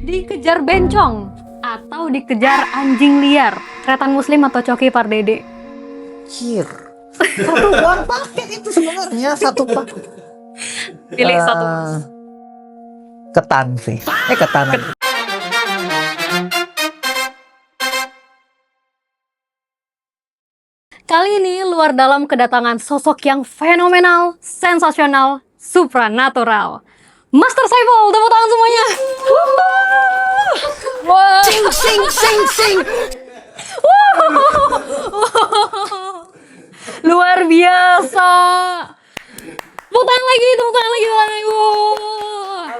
Dikejar bencong atau dikejar anjing liar? Tretan Muslim atau Coki Pardede? Cir. Satu uang paket itu sebenarnya satu paket. Pilih satu. Ketan sih. Ketanan. Kali ini luar dalam kedatangan sosok yang fenomenal, sensasional, supranatural. Master Saiful, tepuk tangan semuanya. Wah. Sing. Luar biasa. Tepuk tangan lagi.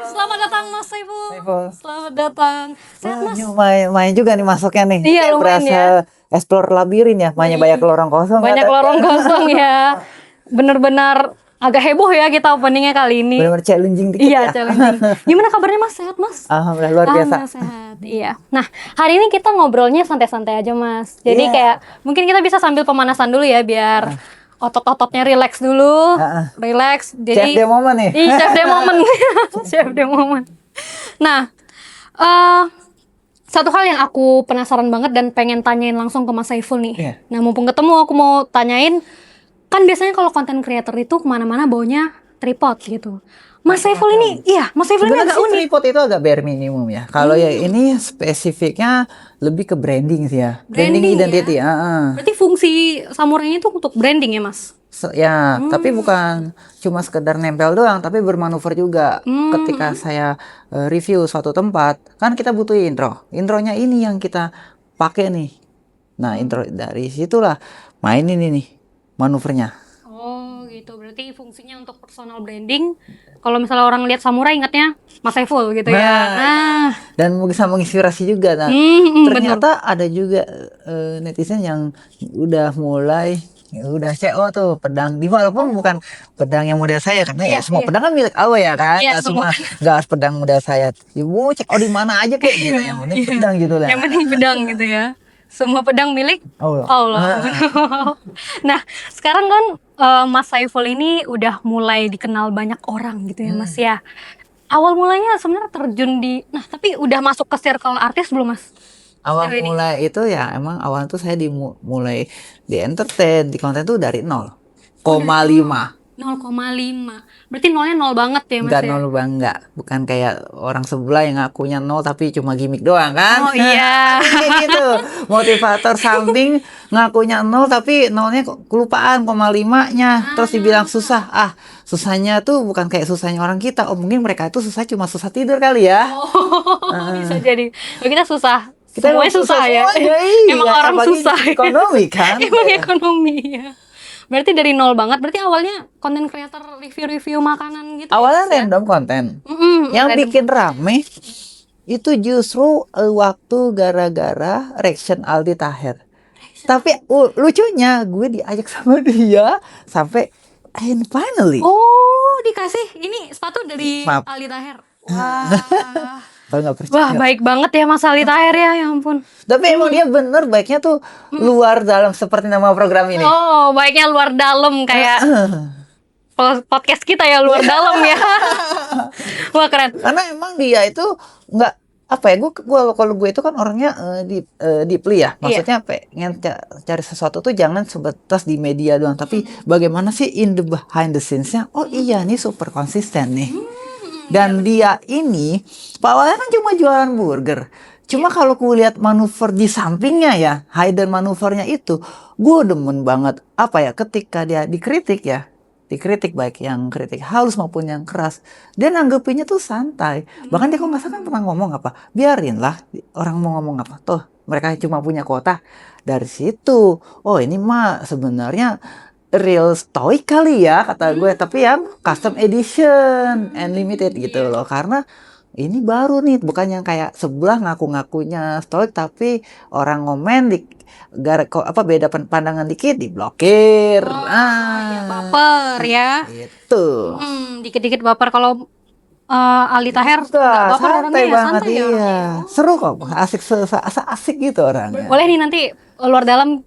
Selamat datang Mas Saiful. Selamat datang. Sehat Mas? Main juga nih masuknya nih. Iya, lumayan berasa ya. Explore labirin ya. Banyak lorong kosong. Banyak lorong kosong ya. Bener-bener agak heboh ya kita openingnya kali ini. Benar-benar challenging dikit Iya, ya. challenging. Gimana kabarnya Mas? Sehat Mas? Alhamdulillah luar biasa. Alhamdulillah sehat. Iya. Nah, hari ini kita ngobrolnya santai-santai aja Mas. Jadi Iya. kayak mungkin kita bisa sambil pemanasan dulu ya biar otot-ototnya relax dulu. Relax. Chef Jadi the moment nih. Iya, chef the moment. Chef the moment. Nah, satu hal yang aku penasaran banget dan pengen tanyain langsung ke Mas Saiful nih. Iya. Nah, mumpung ketemu aku mau tanyain, kan biasanya kalau konten creator itu kemana-mana baunya tripod gitu. Mas Saiful ini, Mas Saiful ini Sebenarnya agak sih unik. tripod itu agak bare minimum ya. Kalau ya ini spesifiknya lebih ke branding sih ya. Branding Branding identity. ya? Berarti fungsi samurai itu untuk branding ya Mas? Tapi bukan cuma sekedar nempel doang, tapi bermanuver juga. Ketika saya review suatu tempat, kan kita butuh intro. Intronya ini yang kita pakai nih. Nah, intro dari situlah mainin ini manuvernya. Oh gitu, berarti fungsinya untuk personal branding. Kalau misalnya orang lihat samurai ingatnya Mas Saiful gitu ya. Nah, Dan bisa menginspirasi juga. Nah, ternyata ada juga netizen yang udah mulai udah CO tuh pedang di walaupun bukan pedang yang model saya karena ya semua pedang kan milik Allah ya kan. Iya, Nggak harus pedang model saya. Ya mau cek di mana aja kayak gitu yang penting pedang gitu lah. yang penting pedang gitu ya. Semua pedang milik Allah. Nah, sekarang kan Mas Saiful ini udah mulai dikenal banyak orang gitu ya Mas ya. Awal mulanya sebenarnya terjun di, nah tapi udah masuk ke circle artis belum Mas? Awal mulai itu ya emang awal tuh saya mulai di entertain di konten tuh dari 0,5. 0,5. Berarti nolnya nol banget ya Mas Enggak ya? nol enggak. Bukan kayak orang sebelah yang ngakunya 0 tapi cuma gimmick doang kan. Oh iya. Kayak gitu. Motivator something ngakunya 0 tapi nolnya kelupaan 0,5-nya. Terus dibilang susah. Susahnya tuh bukan kayak susahnya orang kita. Oh mungkin mereka itu susah cuma susah tidur kali ya. Bisa jadi. Kita susah. Kita Semuanya susah ya. Iya, Emang orang apalagi susah. ekonomi kan. Emang ekonomi ya. Berarti dari nol banget. Berarti awalnya konten creator review-review makanan gitu. Awalnya random konten. Yang bikin rame itu justru waktu gara-gara reaction Aldi Taher. Tapi lucunya gue diajak sama dia sampai and finally. Oh, dikasih ini sepatu dari Maaf. Aldi Taher. Wah. Kalau nggak percaya. Wah, baik banget ya Mas Aldi Taher ya ampun. Tapi emang dia bener baiknya tuh luar dalam seperti nama program ini. Oh, baiknya luar dalam kayak podcast kita ya luar dalam ya. Wah, keren. Karena emang dia itu nggak apa ya, gue kalau gue itu kan orangnya deeply ya, maksudnya pengen cari sesuatu tuh jangan sebatas di media doang, tapi bagaimana sih in the behind the scenes-nya. Oh iya nih super konsisten nih. Dan dia ini awalnya kan cuma jualan burger. Cuma kalau gue lihat manuver di sampingnya ya, hidden manuvernya itu, gue demen banget apa ya ketika dia dikritik baik yang kritik halus maupun yang keras, dia nanggepinnya tuh santai. Bahkan dia kok nggak salah kan pernah ngomong apa, biarinlah orang mau ngomong apa, toh mereka cuma punya kuota. Dari situ, oh ini mah sebenarnya real stoic kali ya kata gue, tapi yang custom edition and limited gitu loh, karena ini baru nih, bukan yang kayak sebelah ngaku-ngakunya stoic tapi orang ngomen beda pandangan dikit diblokir. Ya, baper ya. Itu. Dikit-dikit baper. Kalau Aldi Taher nggak baper orangnya ya, santai ya orangnya. Seru kok, asik gitu orangnya. Boleh nih nanti luar dalam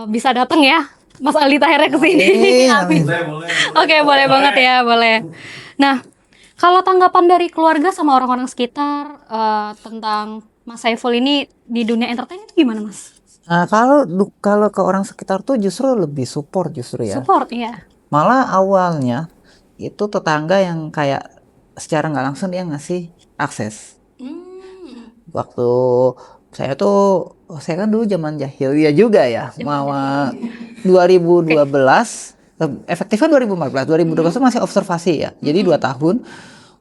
bisa datang ya Mas Aldi Taher ke sini. Amin. Oke, boleh banget ya, boleh. Nah, Kalau tanggapan dari keluarga sama orang-orang sekitar tentang Mas Saiful ini di dunia entertain itu gimana, Mas? Nah, kalau ke orang sekitar tuh justru lebih support justru ya. Support, ya. Malah awalnya itu tetangga yang kayak secara nggak langsung dia ngasih akses. Waktu saya kan dulu zaman jahiliyah juga ya, mau 2012, efektifnya 2014, 2012 itu masih observasi ya. Jadi 2 tahun.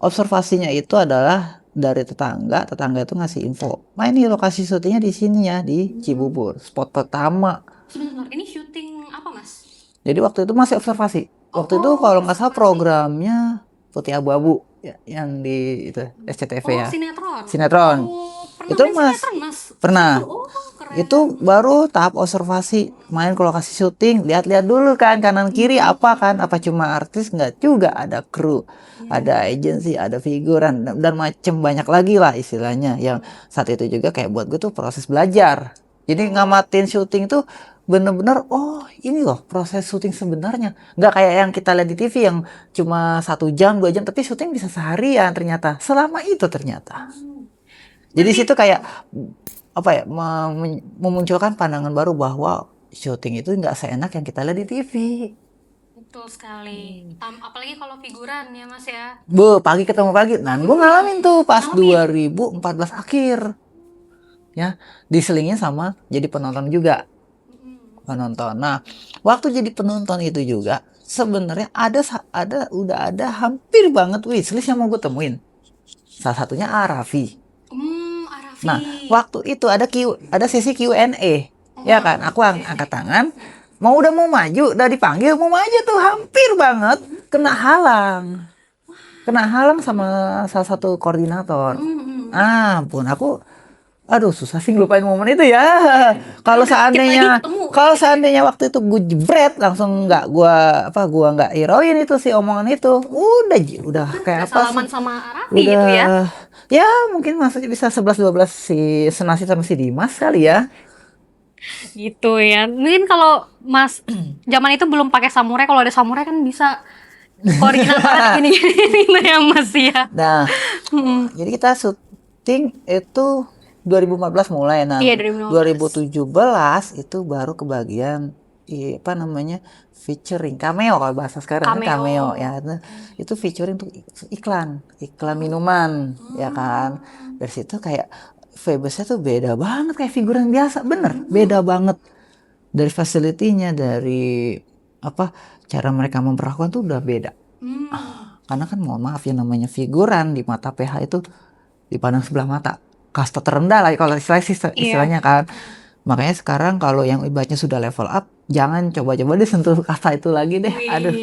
Observasinya itu adalah dari tetangga itu ngasih info. Nah ini lokasi syutingnya di sini ya, di Cibubur, spot pertama. Sebentar, ini syuting apa, Mas? Jadi waktu itu masih observasi. Waktu itu kalau nggak salah programnya Putih Abu-Abu ya, yang di itu SCTV ya. Sinetron. Itu pernah. Itu baru tahap observasi, main ke lokasi syuting, lihat-lihat dulu kan kanan kiri apa cuma artis, nggak juga, ada kru, ada agensi, ada figuran dan macem banyak lagi lah istilahnya. Yang saat itu juga kayak buat gue tuh proses belajar. Jadi ngamatin syuting tuh bener-bener, oh ini loh proses syuting sebenarnya, nggak kayak yang kita lihat di TV yang cuma 1 jam 2 jam, tapi syuting bisa seharian ternyata, selama itu ternyata. Jadi situ kayak apa ya, memunculkan pandangan baru bahwa syuting itu nggak seenak yang kita lihat di TV. Betul sekali. Apalagi kalau figuran ya, Mas ya. Pagi ketemu pagi. Nah, gue ngalamin tuh pas 2014 akhir. Ya, diselingin sama jadi penonton juga. Penonton. Nah, waktu jadi penonton itu juga sebenarnya udah ada hampir banget wishlist yang mau gue temuin. Salah satunya Arafi. Nah, waktu itu ada sesi Q&A. Ya kan, aku angkat tangan, udah mau maju, udah dipanggil mau maju tuh hampir banget kena halang sama salah satu koordinator. Ampun, aku susah sih ngelupain momen itu ya. Kalau seandainya waktu itu gue jebret langsung gua nggak hirauin itu si omongan itu, udah kayak apa? Salaman sama Arafi gitu ya. Ya mungkin maksudnya bisa 11-12 si Senasib sama si Dimas kali ya. Gitu ya. Mungkin kalau Mas zaman itu belum pakai samurai, kalau ada samurai kan bisa original banget gini ya, Mas ya. Nah, jadi kita syuting itu 2014 mulai. Nah, iya, 2017 itu baru kebagian featuring cameo, kalau bahasa sekarang cameo ya. Itu featuring untuk iklan minuman ya kan. Dari situ kayak Febesnya tuh beda banget kayak figuran biasa, bener beda banget. Dari facility-nya, dari cara mereka memperlakukan tuh udah beda. Karena kan mohon maaf ya, namanya figuran di mata PH itu dipandang sebelah mata, kasta terendah lah kalau istilahnya kan. Makanya sekarang kalau yang ibaratnya sudah level up, jangan coba-coba deh sentuh kasta itu lagi deh. Aduh.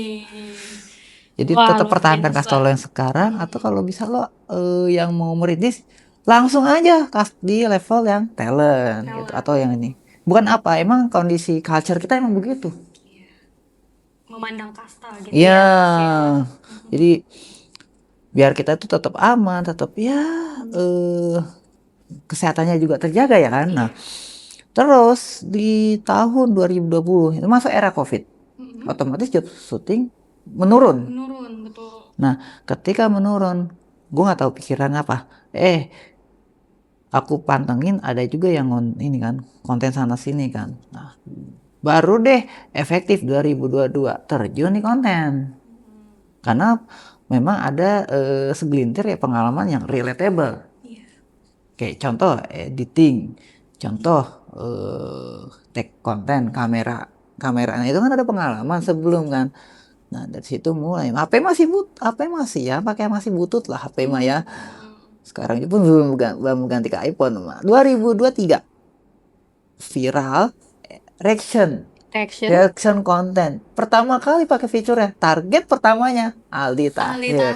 Jadi tetap pertahankan kasta lo yang sekarang, atau kalau bisa lo yang mau merintis langsung aja di level yang talent. Gitu, atau yang ini. Bukan emang kondisi culture kita emang begitu. Memandang kasta gitu ya. Jadi biar kita tuh tetap aman, tetap kesehatannya juga terjaga ya kan. Nah, terus di tahun 2020 itu masuk era COVID, otomatis job syuting menurun, betul. Nah, ketika menurun, gue nggak tahu pikiran apa. Aku pantengin ada juga yang ini kan, konten sana sini kan. Nah, baru deh efektif 2022 terjun di konten. Karena memang ada segelintir ya pengalaman yang relatable. Kayak contoh editing, contoh take konten, kameranya itu kan ada pengalaman sebelum kan. Nah, dari situ mulai HP masih ya, pakai masih butut lah HP mah ya. Sekarang pun belum ganti ke iPhone mah. 2023 viral reaction konten pertama kali pakai fiturnya, target pertamanya Aldi Taher.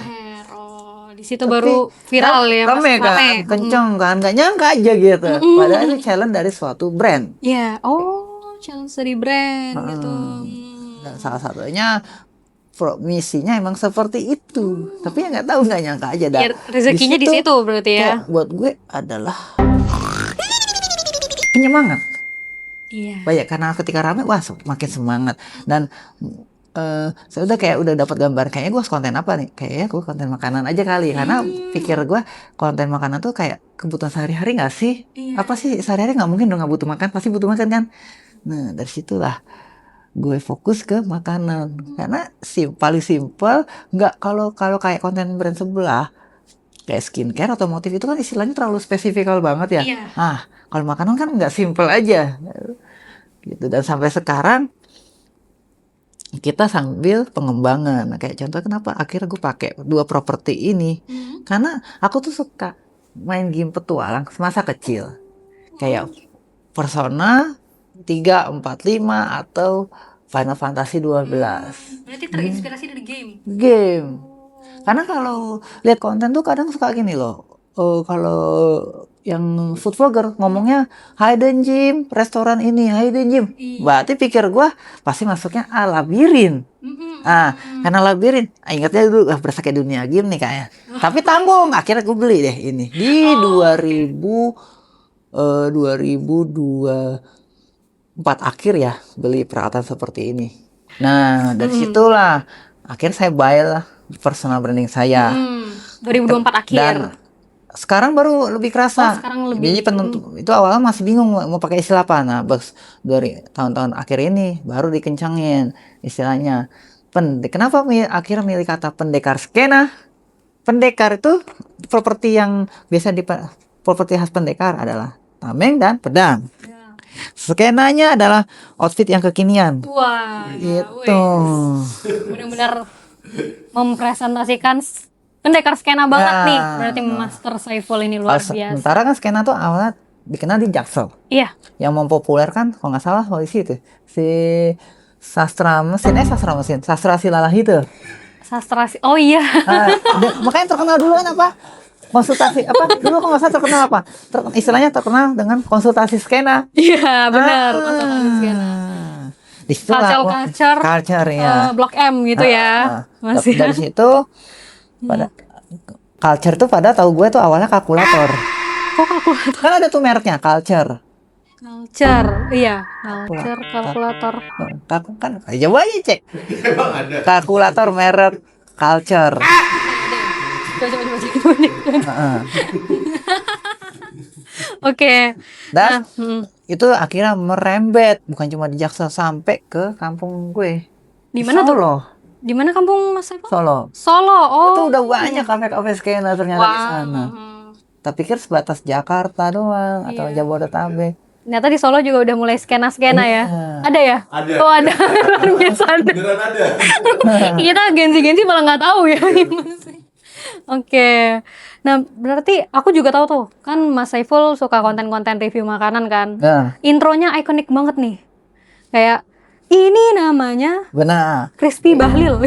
Di situ baru viral ya, rame kan, kenceng kan, nggak nyangka aja gitu. Padahal itu challenge dari suatu brand. Iya, challenge dari brand gitu. Dan salah satunya misinya emang seperti itu, tapi ya nggak nyangka aja dah. Rezekinya di situ berarti ya. Buat gue adalah penyemangat. Iya. Banyak karena ketika rame, wah makin semangat. Dan saya udah kayak udah dapat gambar kayaknya gue konten apa nih, kayaknya gue konten makanan aja kali, karena pikir gue konten makanan tuh kayak kebutuhan sehari-hari nggak sih? Apa sih sehari-hari nggak mungkin dong nggak butuh makan, pasti butuh makan kan. Nah dari situlah gue fokus ke makanan karena paling simpel. Nggak, kalau kalau kayak konten brand sebelah kayak skincare, otomotif itu kan istilahnya terlalu spesifikal banget ya. Kalau makanan kan nggak simpel aja gitu. Dan sampai sekarang kita sambil pengembangan. Nah, kayak contoh kenapa akhirnya gue pakai 2 properti ini, karena aku tuh suka main game petualang semasa kecil kayak Persona 3, 4, 5 atau Final Fantasy 12. Berarti terinspirasi dari Game. Karena kalau lihat konten tuh kadang suka gini loh. Kalau yang food vlogger ngomongnya hidden gem, restoran ini hidden gem. Berarti pikir gua pasti masuknya labirin. Karena labirin, ingatnya dulu berasa kayak dunia game nih kayaknya. Tapi tanggung, akhirnya gue beli deh ini di 2024 akhir ya, beli peralatan seperti ini. Nah dari situlah akhirnya saya buy lah personal branding saya. 2024 akhir. Dan sekarang baru lebih kerasa. Jadi itu awalnya masih bingung mau pakai istilah apa. Nah, dari tahun-tahun akhir ini baru dikencangin istilahnya. Kenapa akhirnya milih kata pendekar skena? Pendekar itu properti yang biasa properti khas pendekar adalah tameng dan pedang. Skenanya adalah outfit yang kekinian. Wah, gitu. Benar-benar mempresentasikan pendekar skena banget nih. Berarti Master Saiful ini luar biasa. Sementara kan skena tuh awalnya dikenal di Jaksel. Iya. Yang mempopulerkan kalau nggak salah polisi itu si Sastra Silalahi itu. Oh iya. Makanya terkenal dulu kan apa? Konsultasi apa? Dulu kalau nggak salah terkenal apa? Istilahnya terkenal dengan konsultasi skena. Iya benar. Konsultasi skena. Culture ya. Blok M gitu ya. Masih. Dari situ pada culture tuh pada tahu gue tuh awalnya kalkulator. Kok kalkulator? Kan ada tuh mereknya Culture. Iya. Culture, kalkulator. Kan coba aja cek. Kalkulator merek Culture. Coba. Oke. Dan itu akhirnya merembet bukan cuma di Jaksel sampai ke kampung gue. Di mana tuh? Di mana kampung Mas Saiful? Solo. Oh. Itu udah banyak kafe-kafe skena ternyata di sana. Tapi pikir sebatas Jakarta doang atau Jabodetabek. Ternyata di Solo juga udah mulai skena-skena ya. Ada ya? Ada. Oh ada. Luar biasa ada. Beneran ada. Kita gensi-gensi malah nggak tahu ya. Oke. Nah berarti aku juga tahu tuh. Kan Mas Saiful suka konten-konten review makanan kan. Intronya ikonik banget nih. Kayak ini namanya Crispy Bahlil.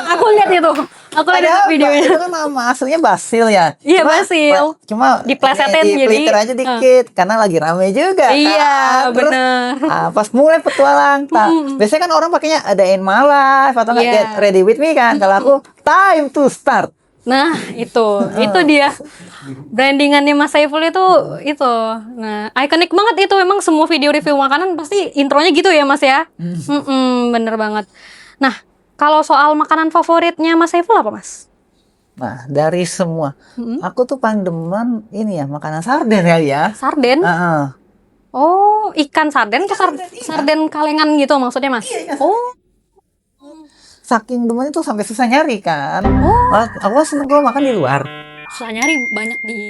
Aku lihat itu. Aku lihat videonya. Itu kan nama aslinya Basil ya. Iya Basil. Cuma diplesetin jadi. Filter aja dikit karena lagi rame juga. Iya benar. Pas mulai petualang, biasanya kan orang pakainya adain malah atau nggak get ready with me kan. Kalau aku time to start. Nah itu dia brandingannya Mas Saiful itu. Nah ikonik banget itu, memang semua video review makanan pasti intronya gitu ya Mas ya. Bener banget. Nah kalau soal makanan favoritnya Mas Saiful apa Mas? Nah dari semua, aku tuh paling demen ini ya makanan sarden ya. Sarden? Oh ikan sarden ke sarden kalengan gitu maksudnya Mas? Oh. Saking demen itu sampai susah nyari kan. Aku seneng kalau makan di luar. Susah nyari,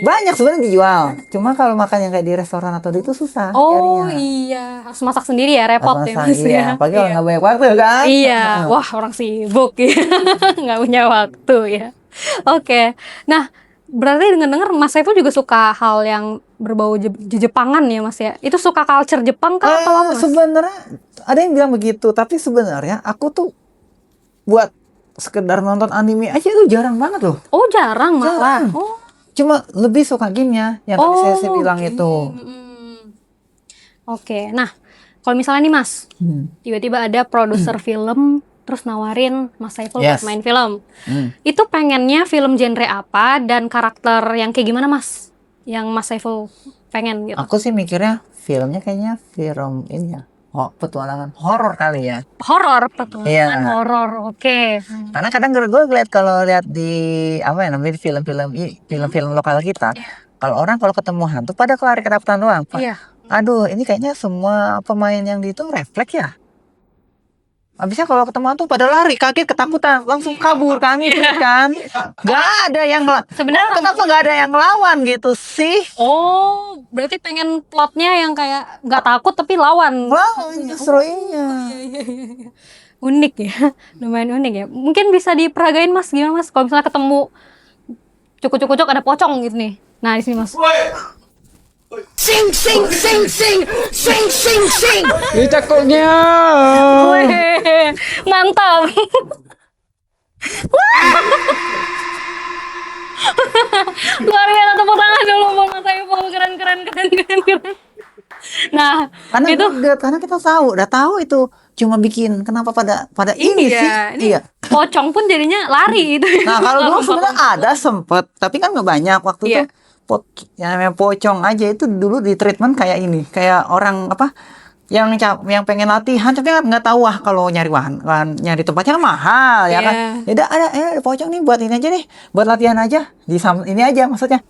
banyak sebenarnya dijual. Cuma kalau makan yang kayak di restoran atau itu susah nyarinya. Iya, harus masak sendiri ya, repot ya Mas ya. Apalagi kalau nggak banyak waktu kan. Iya, wah orang sibuk ya, nggak punya waktu ya. Oke, nah berarti dengar-dengar Mas Saiful juga suka hal yang berbau Jepangan ya Mas ya. Itu suka culture Jepang kah atau apa Mas? Sebenarnya ada yang bilang begitu, tapi sebenarnya aku tuh buat sekedar nonton anime aja itu jarang banget loh. Oh jarang malah. Cuma lebih suka gamenya yang tadi saya bilang itu. Oke, nah kalau misalnya nih Mas, tiba-tiba ada produser film terus nawarin Mas Saiful buat main film, itu pengennya film genre apa dan karakter yang kayak gimana Mas? Yang Mas Saiful pengen gitu? Aku sih mikirnya filmnya kayaknya film ini ya, petualangan horor kali ya. Horor, petualangan Iya. horor. Oke. Karena kadang gue lihat kalau lihat di apa ya namanya film-film lokal kita, kalau orang kalau ketemu hantu pada lari ketakutan doang. Iya. Aduh, ini kayaknya semua pemain yang di itu refleks ya. Habisnya kalau ketemu hantu pada lari, kaget, ketakutan, langsung kabur kan itu kan. Gak ada yang Sebenarnya kenapa gak ada yang lawan gitu sih? oh, berarti pengen plotnya yang kayak nggak takut tapi lawan. Lawan justru iya. Unik ya, lumayan unik ya. Mungkin bisa diperagain Mas, gimana Mas? Kalau misalnya ketemu cucuk-cucuk ada pocong gitu nih. Nah, di sini Mas. Sing sing sing sing sing sing sing. Ini cakoknya. Weh, mantap. Luar biasa, tepuk tangan dulu buat Mas Saiful. Keren. Nah, Karena kita udah tahu itu cuma bikin kenapa pada ini iya, sih. ini Iya. pocong pun jadinya lari itu. Nah, kalau dulu sebenarnya ada sempet, tapi kan nggak banyak waktu Iya. itu. Yang namanya pocong aja itu dulu di treatment kayak ini, kayak orang apa yang pengen latihan tapi kan nggak tahu kalau nyari nyari tempatnya kan mahal ya kan. Iya. Ya ada pocong nih buat ini aja deh, buat latihan aja ini aja maksudnya.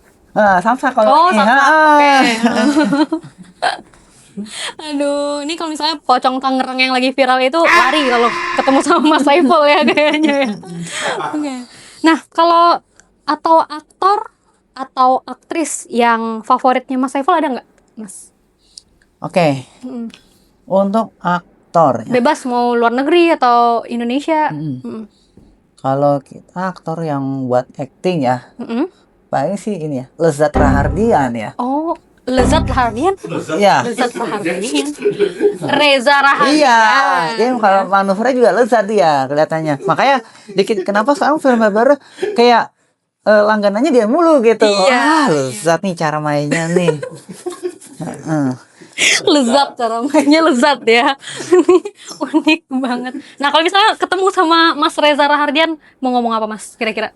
Samsak kalau Oh, ini. samsak. Ah. Aduh, ini kalau misalnya pocong Tangerang yang lagi viral itu lari kalau ketemu sama Mas Saiful ya kayaknya ya. Oke. Nah, kalau atau aktor atau aktris yang favoritnya Mas Saiful ada nggak, Mas? Oke. Untuk aktor ya. Bebas mau luar negeri atau Indonesia. Kalau kita aktor yang buat acting ya, Mm-mm. paling sih ini ya, Lezat Rahardian ya. Oh, Lezat Rahardian. Iya. Lezat Rahardian. Reza Rahardian. Iya, dia kalau manuvernya juga lezat dia kelihatannya. Makanya dikit kenapa sekarang film baru kayak langganannya dia mulu gitu. Iya. Lezat nih cara mainnya nih. Lezat, cara mainnya lezat ya. Unik banget. Nah, kalau misalnya ketemu sama Mas Reza Rahardian, mau ngomong apa Mas kira-kira?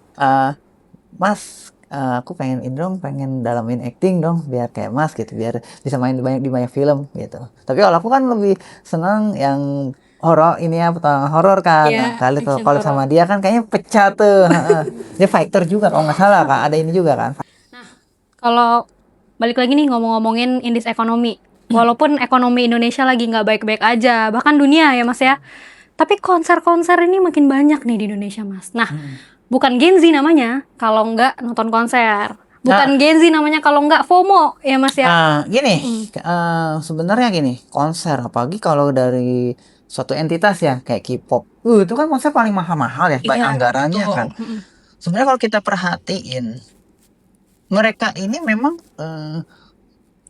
Mas, aku pengen dalamin acting dong biar kayak Mas gitu, biar bisa main di banyak film gitu. Tapi kalau aku kan lebih senang yang horor ini ya, petualangan horor kan. Iya, Kali action kalau sama dia kan kayaknya pecah tuh. Dia fighter juga kalau nggak salah Kak, ada ini juga kan. Kalau balik lagi nih ngomongin indeks ekonomi. Walaupun ekonomi Indonesia lagi nggak baik-baik aja, bahkan dunia ya Mas ya. Tapi konser-konser ini makin banyak nih di Indonesia Mas. Nah, bukan Gen Z namanya kalau nggak nonton konser. Bukan Gen Z namanya kalau nggak FOMO ya Mas ya. Gini, sebenarnya gini, konser apalagi kalau dari suatu entitas ya kayak K-pop, itu kan konser paling mahal-mahal ya, banyak anggarannya kan. Sebenarnya kalau kita perhatiin, mereka ini memang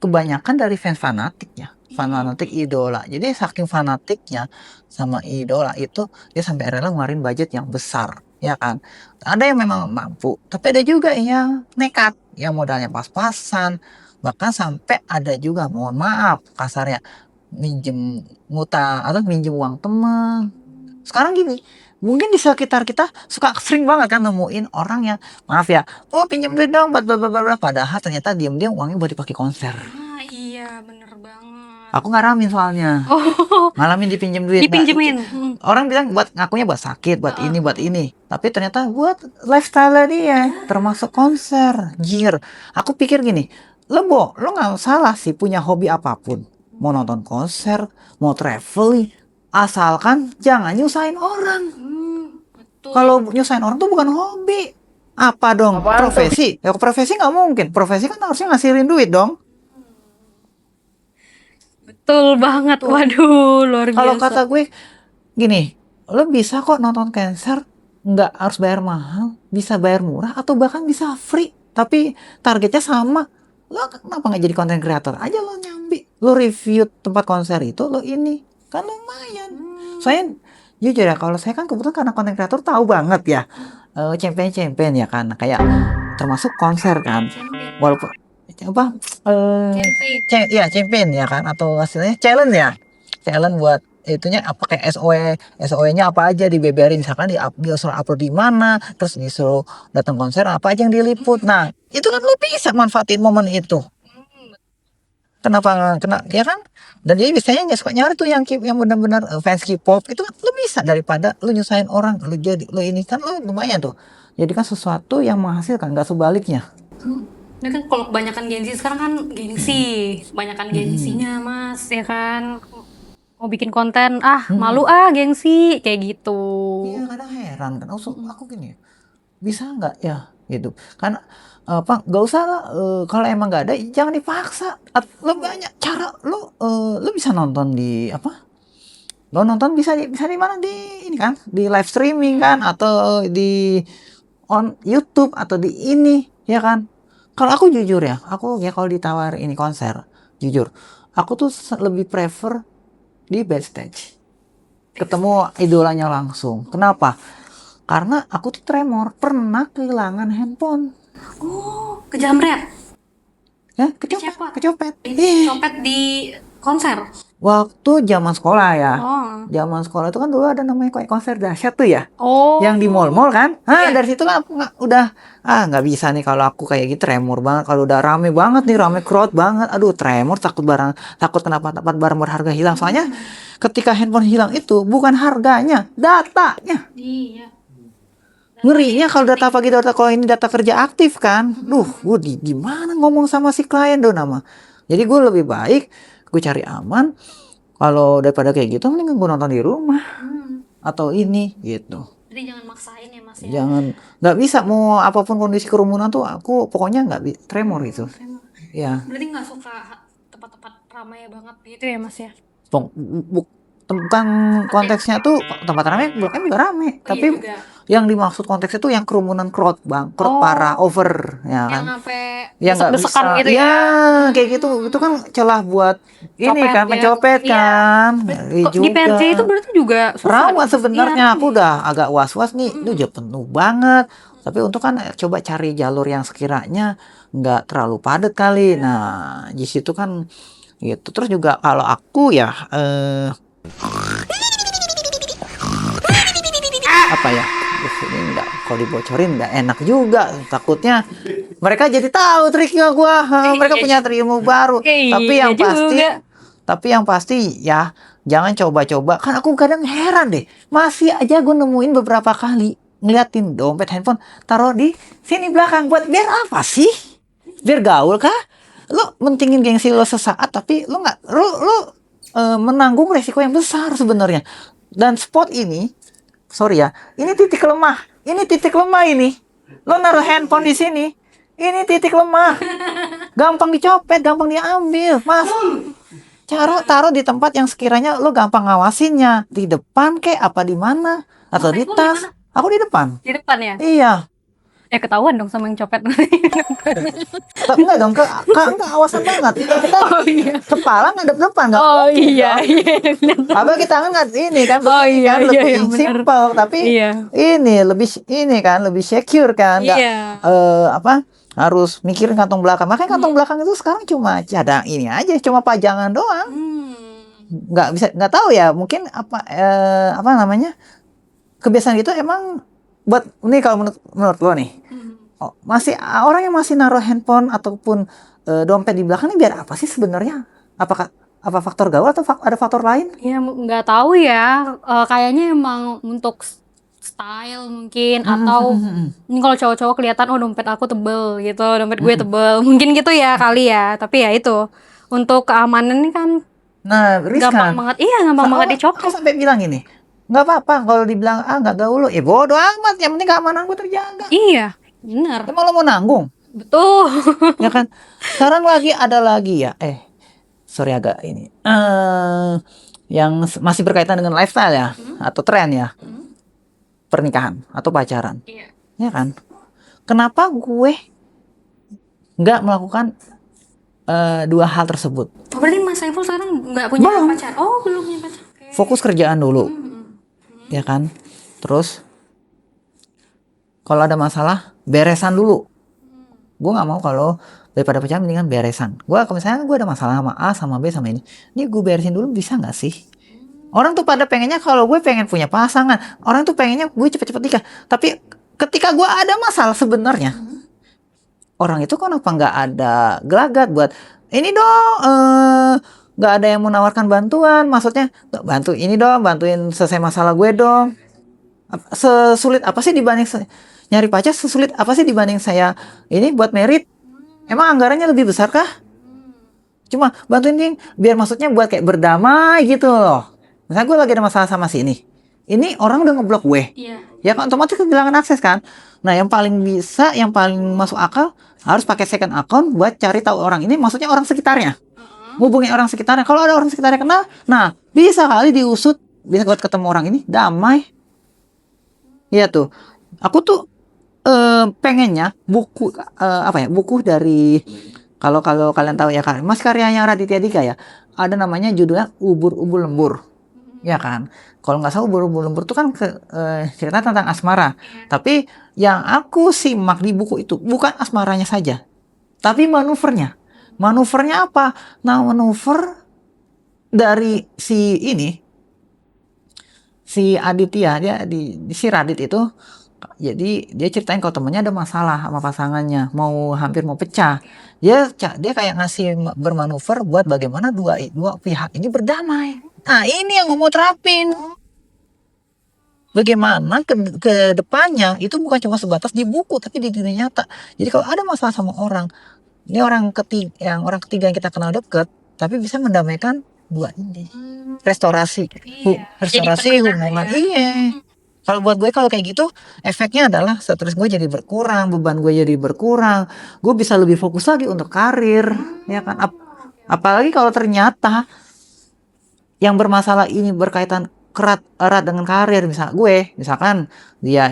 kebanyakan dari fans fanatik ya, fanatik idola. Jadi saking fanatiknya sama idola itu dia sampai rela ngeluarin budget yang besar, ya kan. Ada yang memang mampu, tapi ada juga yang nekat, yang modalnya pas-pasan. Bahkan sampai ada juga, mohon maaf kasarnya, minjem ngutang atau minjem uang teman. Sekarang gini, mungkin di sekitar kita sering banget kan nemuin orang yang maaf ya, pinjam duit dong, padahal ternyata diam-diam uangnya buat dipakai konser. Iya, bener banget. Aku ngalamin soalnya. Ngalamin dipinjem duit. Dipinjemin. Orang bilang ngakunya buat sakit, buat ini. Tapi ternyata buat lifestyle dia, termasuk konser. Jir. Aku pikir gini, lo nggak salah sih punya hobi apapun. Mau nonton konser, mau traveling, asalkan jangan nyusahin orang. Kalau nyusahin orang tuh bukan hobi. Apa dong? Profesi? Ya profesi nggak mungkin. Profesi kan harusnya ngasihin duit dong. Betul banget. Waduh, luar biasa. Kalau kata gue gini, lo bisa kok nonton konser nggak harus bayar mahal, bisa bayar murah atau bahkan bisa free, tapi targetnya sama. Lo kenapa nggak jadi content creator aja, lo nyambi, lo review tempat konser itu, lo ini kan lumayan. Saya jujur ya, kalau saya kan kebetulan karena content creator tahu banget ya champion ya kan, kayak termasuk konser kan, walaupun apa champion ya kan, atau hasilnya challenge buat itunya apa kayak SOE-nya apa aja dibeberin, misalkan disuruh upload di mana, terus disuruh datang konser apa aja yang diliput. Nah itu kan lo bisa manfaatin momen itu. Kenapa kena ya kan? Dan dia biasanya nggak suka nyari tuh yang benar-benar fans K-pop itu kan lu bisa daripada lu nyusahin orang, lu ini kan lu lumayan tuh. Jadi kan sesuatu yang menghasilkan, nggak sebaliknya. Ini kan kalau kebanyakan Gen Z sekarang kan gengsi, kebanyakan gengsinya mas, ya kan. Mau bikin konten, malu gengsi, kayak gitu. Iya kadang heran kan, aku gini, bisa nggak ya gitu? Kan apa nggak usah lah, kalau emang nggak ada jangan dipaksa. Lo banyak cara, lo bisa nonton di apa? Lo nonton bisa di mana, di ini kan, di live streaming kan, atau di on YouTube atau di ini ya kan. Kalau aku jujur ya, aku ya kalau ditawar ini konser, jujur, aku tuh lebih prefer di backstage. Ketemu idolanya langsung. Kenapa? Karena aku tuh tremor, pernah kehilangan handphone. Oh, kejamret. Ya, Siapa? kecopet. Copet di konser. Waktu zaman sekolah ya. Oh. Zaman sekolah itu kan dulu ada namanya kayak konser dahsyat tuh ya. Oh. Yang di mall-mall kan. Iya. Dari situ kan aku nggak bisa nih kalau aku kayak gitu, tremor banget. Kalau udah rame banget nih, rame crowd banget. Aduh, tremor, takut kenapa barang berharga hilang. Soalnya ketika handphone hilang itu bukan harganya, datanya. Iya. Ngerinya kalau kalau ini data kerja aktif kan. Gue gimana ngomong sama si klien nama. Jadi gue lebih baik gue cari aman. Kalau daripada kayak gitu mending gue nonton di rumah atau ini gitu. Jadi jangan maksain ya mas ya. Jangan, nggak bisa mau apapun kondisi kerumunan tuh aku pokoknya nggak tremor gitu. Ya. Berarti nggak suka tempat-tempat ramai banget gitu ya mas ya. Bukan konteksnya tuh tempat ramai, Blok M juga rame, tapi juga. yang dimaksud konteksnya tuh yang kerumunan crowd parah over ya kan. Yang sampai yang nggak bisa gitu ya kayak gitu, itu kan celah buat ini kan pencopet kan. Di PRJ itu berarti juga rawan sebenarnya. Aku udah agak was-was nih, itu udah penuh banget. Tapi untuk kan coba cari jalur yang sekiranya nggak terlalu padat kali. Nah di situ kan gitu. Terus juga kalau aku ya apa ya, ini enggak, kalau dibocorin enggak enak juga, takutnya mereka jadi tahu triknya gua. Mereka punya trik ilmu baru. Tapi yang pasti ya jangan coba-coba. Kan aku kadang heran deh, masih aja gue nemuin beberapa kali ngeliatin dompet handphone taruh di sini belakang. Buat biar apa sih? Biar gaul kah? Lo mentingin gengsi lo sesaat, tapi lo nggak menanggung resiko yang besar sebenarnya. Dan spot ini, sorry ya, ini titik lemah. Ini. Lo naruh handphone di sini, ini titik lemah. Gampang dicopet, gampang diambil, mas. Taruh di tempat yang sekiranya lo gampang ngawasinnya, di depan kek apa di mana, atau di tas. Aku di depan. Di depan ya? Iya. Ketahuan dong sama yang copet. Enggak dong, enggak awasan banget. Kita kepala ngadep depan, enggak? Oh iya. Apa kita nggak ini kan? Lebih simple, tapi ini lebih secure kan? Nggak harus mikirin kantong belakang. Makanya kantong belakang itu sekarang cuma cadang ini aja, cuma pajangan doang. Nggak tahu ya, mungkin apa namanya, kebiasaan itu emang buat ini kalau menurut lo nih. Masih orang yang masih naruh handphone ataupun dompet di belakang ini biar apa sih sebenarnya? Apa faktor gaul atau ada faktor lain? Ya nggak tahu ya. Kayaknya emang untuk style mungkin, atau ini kalau cowok-cowok kelihatan dompet aku tebel gitu, dompet gue tebel, mungkin gitu ya kali ya. Tapi ya itu untuk keamanan ini kan. Nah, riskan. Gampang banget dicopet. Aku sampai bilang ini, nggak apa-apa kalau dibilang nggak gaul lo, bodo amat, yang penting keamanan gue terjaga. Iya. Bener. Emang lo mau nanggung? Betul. Ya kan? Sekarang ada lagi ya. Sorry agak ini. Yang masih berkaitan dengan lifestyle ya, atau tren ya. Pernikahan atau pacaran. Iya. Ya kan? Kenapa gue nggak melakukan dua hal tersebut? Berarti Mas Saiful sekarang nggak punya pacar? Oh, belum punya pacar. Okay. Fokus kerjaan dulu. Ya kan? Terus kalau ada masalah, beresan dulu. Gue nggak mau kalau daripada pacaran mendingan beresan. Misalnya gue ada masalah sama A, sama B, sama ini gue beresin dulu, bisa nggak sih? Orang tuh pada pengennya kalau gue pengen punya pasangan, orang tuh pengennya gue cepet-cepet nikah. Tapi ketika gue ada masalah sebenarnya, orang itu kenapa nggak ada gelagat buat ini dong, nggak ada yang menawarkan bantuan, maksudnya bantu ini dong, bantuin selesai masalah gue dong. Sesulit apa sih dibanding nyari pacar, sesulit apa sih dibanding saya ini buat merit? Emang anggarannya lebih besar kah? Cuma bantuin dia biar maksudnya buat kayak berdamai gitu loh. Misalnya gue lagi ada masalah sama si ini orang udah ngeblok gue, ya kan otomatis kehilangan akses kan. Nah yang paling bisa, yang paling masuk akal harus pakai second account buat cari tahu orang ini, maksudnya orang sekitarnya, hubungin orang sekitarnya. Kalau ada orang sekitarnya kenal, nah bisa kali diusut, bisa buat ketemu orang ini damai. Iya tuh, aku tuh pengennya buku buku dari, kalau kalau kalian tahu ya kan, Mas karyanya Raditya Dika ya, ada namanya judulnya Ubur-ubur Lembur, ya kan. Kalau nggak salah Ubur-ubur Lembur itu kan cerita tentang asmara. Tapi yang aku simak di buku itu bukan asmaranya saja, tapi manuvernya. Manuvernya apa? Nah manuver dari si Aditya, dia di si Radit itu. Jadi dia ceritain kalau temennya ada masalah sama pasangannya, hampir mau pecah. Dia kayak ngasih bermanuver buat bagaimana dua pihak ini berdamai. Nah ini yang mau terapin. Bagaimana ke depannya itu bukan cuma sebatas di buku tapi di dunia nyata. Jadi kalau ada masalah sama orang, ini orang ketiga yang kita kenal dekat, tapi bisa mendamaikan dua ini. Restorasi hubungan. Iya. Kalau buat gue kalau kayak gitu efeknya adalah stres gue jadi berkurang, beban gue jadi berkurang, gue bisa lebih fokus lagi untuk karir, ya kan. Apalagi kalau ternyata yang bermasalah ini berkaitan erat dengan karir, misalkan dia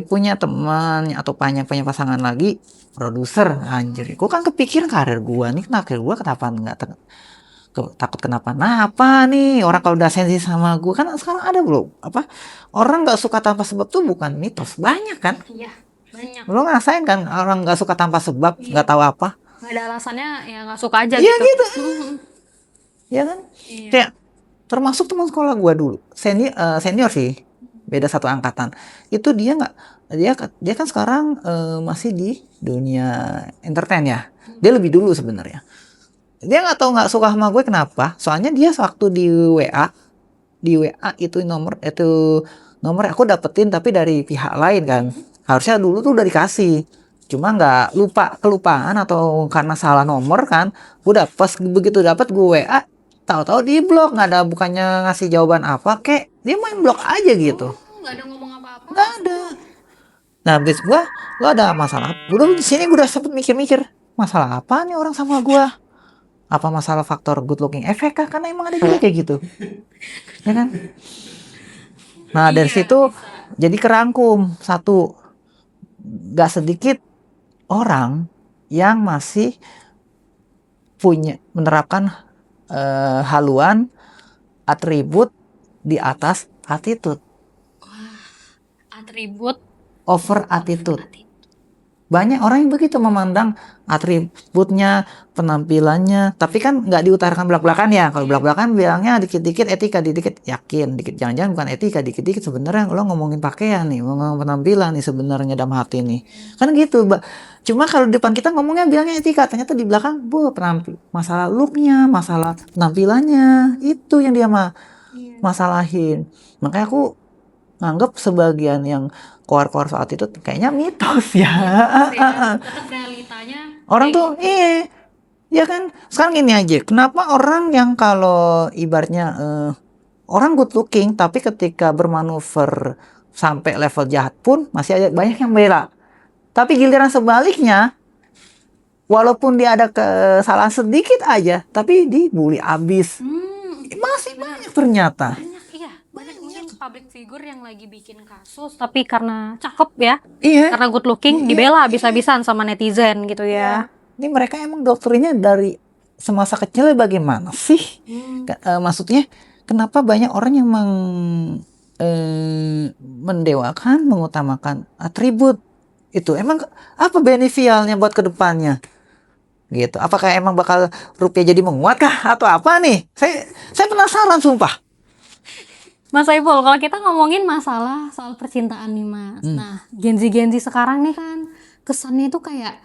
punya teman atau punya pasangan lagi produser, anjir, gue kan kepikiran karir gue nih, karir gue kenapa nggak takut kenapa-napa nih. Orang kalau udah sensi sama gue kan sekarang ada belum orang nggak suka tanpa sebab tuh bukan mitos, banyak kan. Iya, banyak. Lo ngerasain kan orang nggak suka tanpa sebab, nggak tahu apa, nggak ada alasannya, ya nggak suka aja iya gitu. Ya kan. Kayak termasuk teman sekolah gue dulu, senior sih, beda satu angkatan. Itu dia kan sekarang masih di dunia entertain ya. Dia lebih dulu sebenarnya. Dia nggak suka sama gue kenapa? Soalnya dia waktu di WA itu nomor aku dapetin tapi dari pihak lain kan. Harusnya dulu tuh udah dikasih. Cuma nggak kelupaan atau karena salah nomor kan. Udah pas begitu dapat gue WA, tahu-tahu di blok, nggak ada, bukannya ngasih jawaban apa, kayak dia main blok aja gitu. Nggak ada ngomong apa-apa. Nggak ada. Nah, habis gue ada masalah. Udah di sini gue udah sempet mikir-mikir, masalah apa nih orang sama gue? Apa masalah faktor good looking effect kah? Karena emang ada juga kayak gitu, ya kan? Nah dari situ jadi kerangkum satu, gak sedikit orang yang masih menerapkan haluan atribut di atas attitude. Atribut Over attitude. Banyak orang yang begitu memandang atributnya, penampilannya, tapi kan nggak diutarakan belak-belakan ya. Kalau belak-belakan bilangnya dikit-dikit etika, dikit yakin, dikit jangan-jangan bukan etika, dikit-dikit sebenarnya lo ngomongin pakaian nih, ngomongin penampilan nih sebenarnya dalam hati nih. Kan gitu, Mbak. Cuma kalau di depan kita ngomongnya bilangnya etika, ternyata di belakang masalah looknya, masalah penampilannya, itu yang dia masalahin. Makanya aku nganggap sebagian yang keluar soal itu kayaknya mitos ya. Tetap realitanya Orang tuh ya kan. Sekarang gini aja, kenapa orang yang kalau ibaratnya orang good looking tapi ketika bermanuver sampai level jahat pun masih ada banyak yang bela. Tapi giliran sebaliknya, walaupun dia ada kesalahan sedikit aja tapi dibully abis. Masih banyak ternyata. Public figure yang lagi bikin kasus tapi karena cakep ya, karena good looking dibela habis-habisan sama netizen gitu ya. Ini mereka emang doktrinnya dari semasa kecil bagaimana sih? Maksudnya kenapa banyak orang yang mendewakan, mengutamakan atribut itu? Emang apa beneficialnya buat kedepannya? Gitu. Apakah emang bakal rupiah jadi menguat kah atau apa nih? Saya penasaran sumpah. Mas Saiful, kalau kita ngomongin masalah soal percintaan nih Mas. Nah, Gen Z sekarang nih kan kesannya itu kayak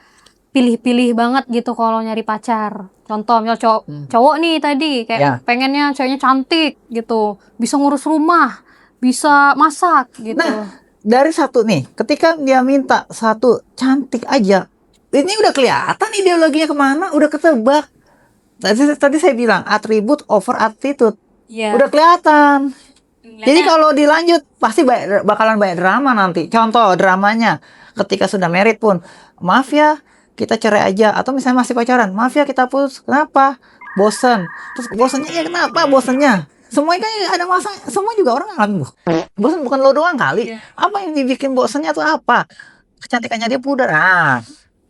pilih-pilih banget gitu kalau nyari pacar. Contoh, misal cowok nih tadi kayak Ya. pengennya ceweknya cantik gitu, bisa ngurus rumah, bisa masak gitu. Nah, dari satu nih, ketika dia minta satu cantik aja, ini udah kelihatan ideologinya kemana, udah ketebak. Tadi saya bilang atribut over attitude, Iya. udah kelihatan. Jadi Ngeliatnya- kalau dilanjut pasti bakalan banyak drama nanti. Contoh dramanya, ketika sudah married pun, maaf ya kita cerai aja, atau misalnya masih pacaran, maaf ya kita putus, kenapa? Bosen. Terus bosennya ya kenapa? Bosennya. Semuanya kan ada masa, semua juga orang ngalamin bosen, bukan lo doang kali. Iya. Apa yang dibikin bosennya tuh apa? Kecantikannya dia pudar. Ah,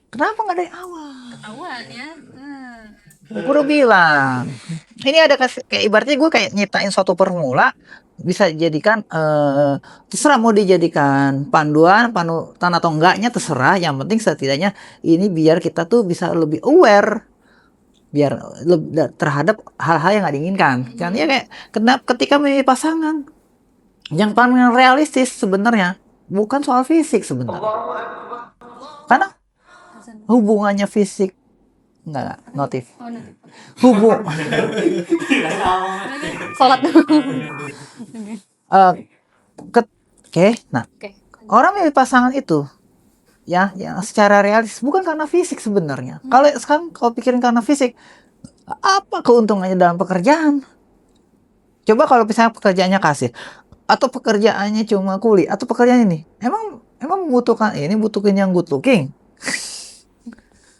kenapa nggak dari awal? Ketahuan ya. Gue udah bilang, ini ada kayak ibaratnya gue kayak nyiptain suatu formula, bisa dijadikan terserah mau dijadikan panutan atau enggaknya terserah, yang penting setidaknya ini biar kita tuh bisa lebih aware, biar terhadap hal-hal yang nggak diinginkan. Kan ya kayak ketika memilih pasangan yang paling realistis sebenarnya bukan soal fisik sebenarnya, karena hubungannya fisik enggak notif Oh, nah. hubung Sholat dulu. Oke, nah Oke. orang milih pasangan itu ya yang secara realis bukan karena fisik sebenarnya. Kalau sekarang kau pikirin karena fisik, apa keuntungannya dalam pekerjaan? Coba kalau misalnya pekerjaannya kasir, atau pekerjaannya cuma kuli, atau pekerjaan ini, emang membutuhkan butuhin yang good looking,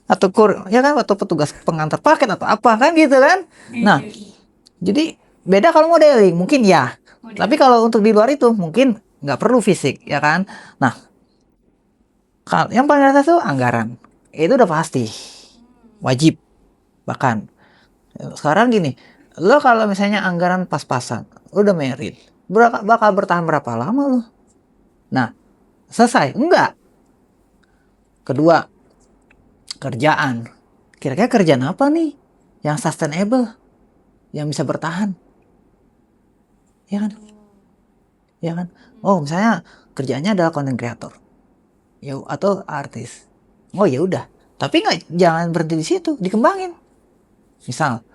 atau ya kan, atau petugas pengantar paket atau apa kan gitu kan? Nah, jadi beda kalau modeling mungkin ya. Tapi kalau untuk di luar itu mungkin nggak perlu fisik ya kan. Nah, yang paling atas itu anggaran. Itu udah pasti. Wajib. Bahkan sekarang gini, lo kalau misalnya anggaran pas-pasan, lo udah married, bakal bertahan berapa lama lo? Nah, selesai? Enggak. Kedua, kerjaan. Kira-kira kerjaan apa nih yang sustainable, yang bisa bertahan? Ya kan? Ya kan? Oh, misalnya kerjaannya adalah content creator, ya, atau artis. Oh ya udah. Tapi jangan berhenti di situ, dikembangin. Misal,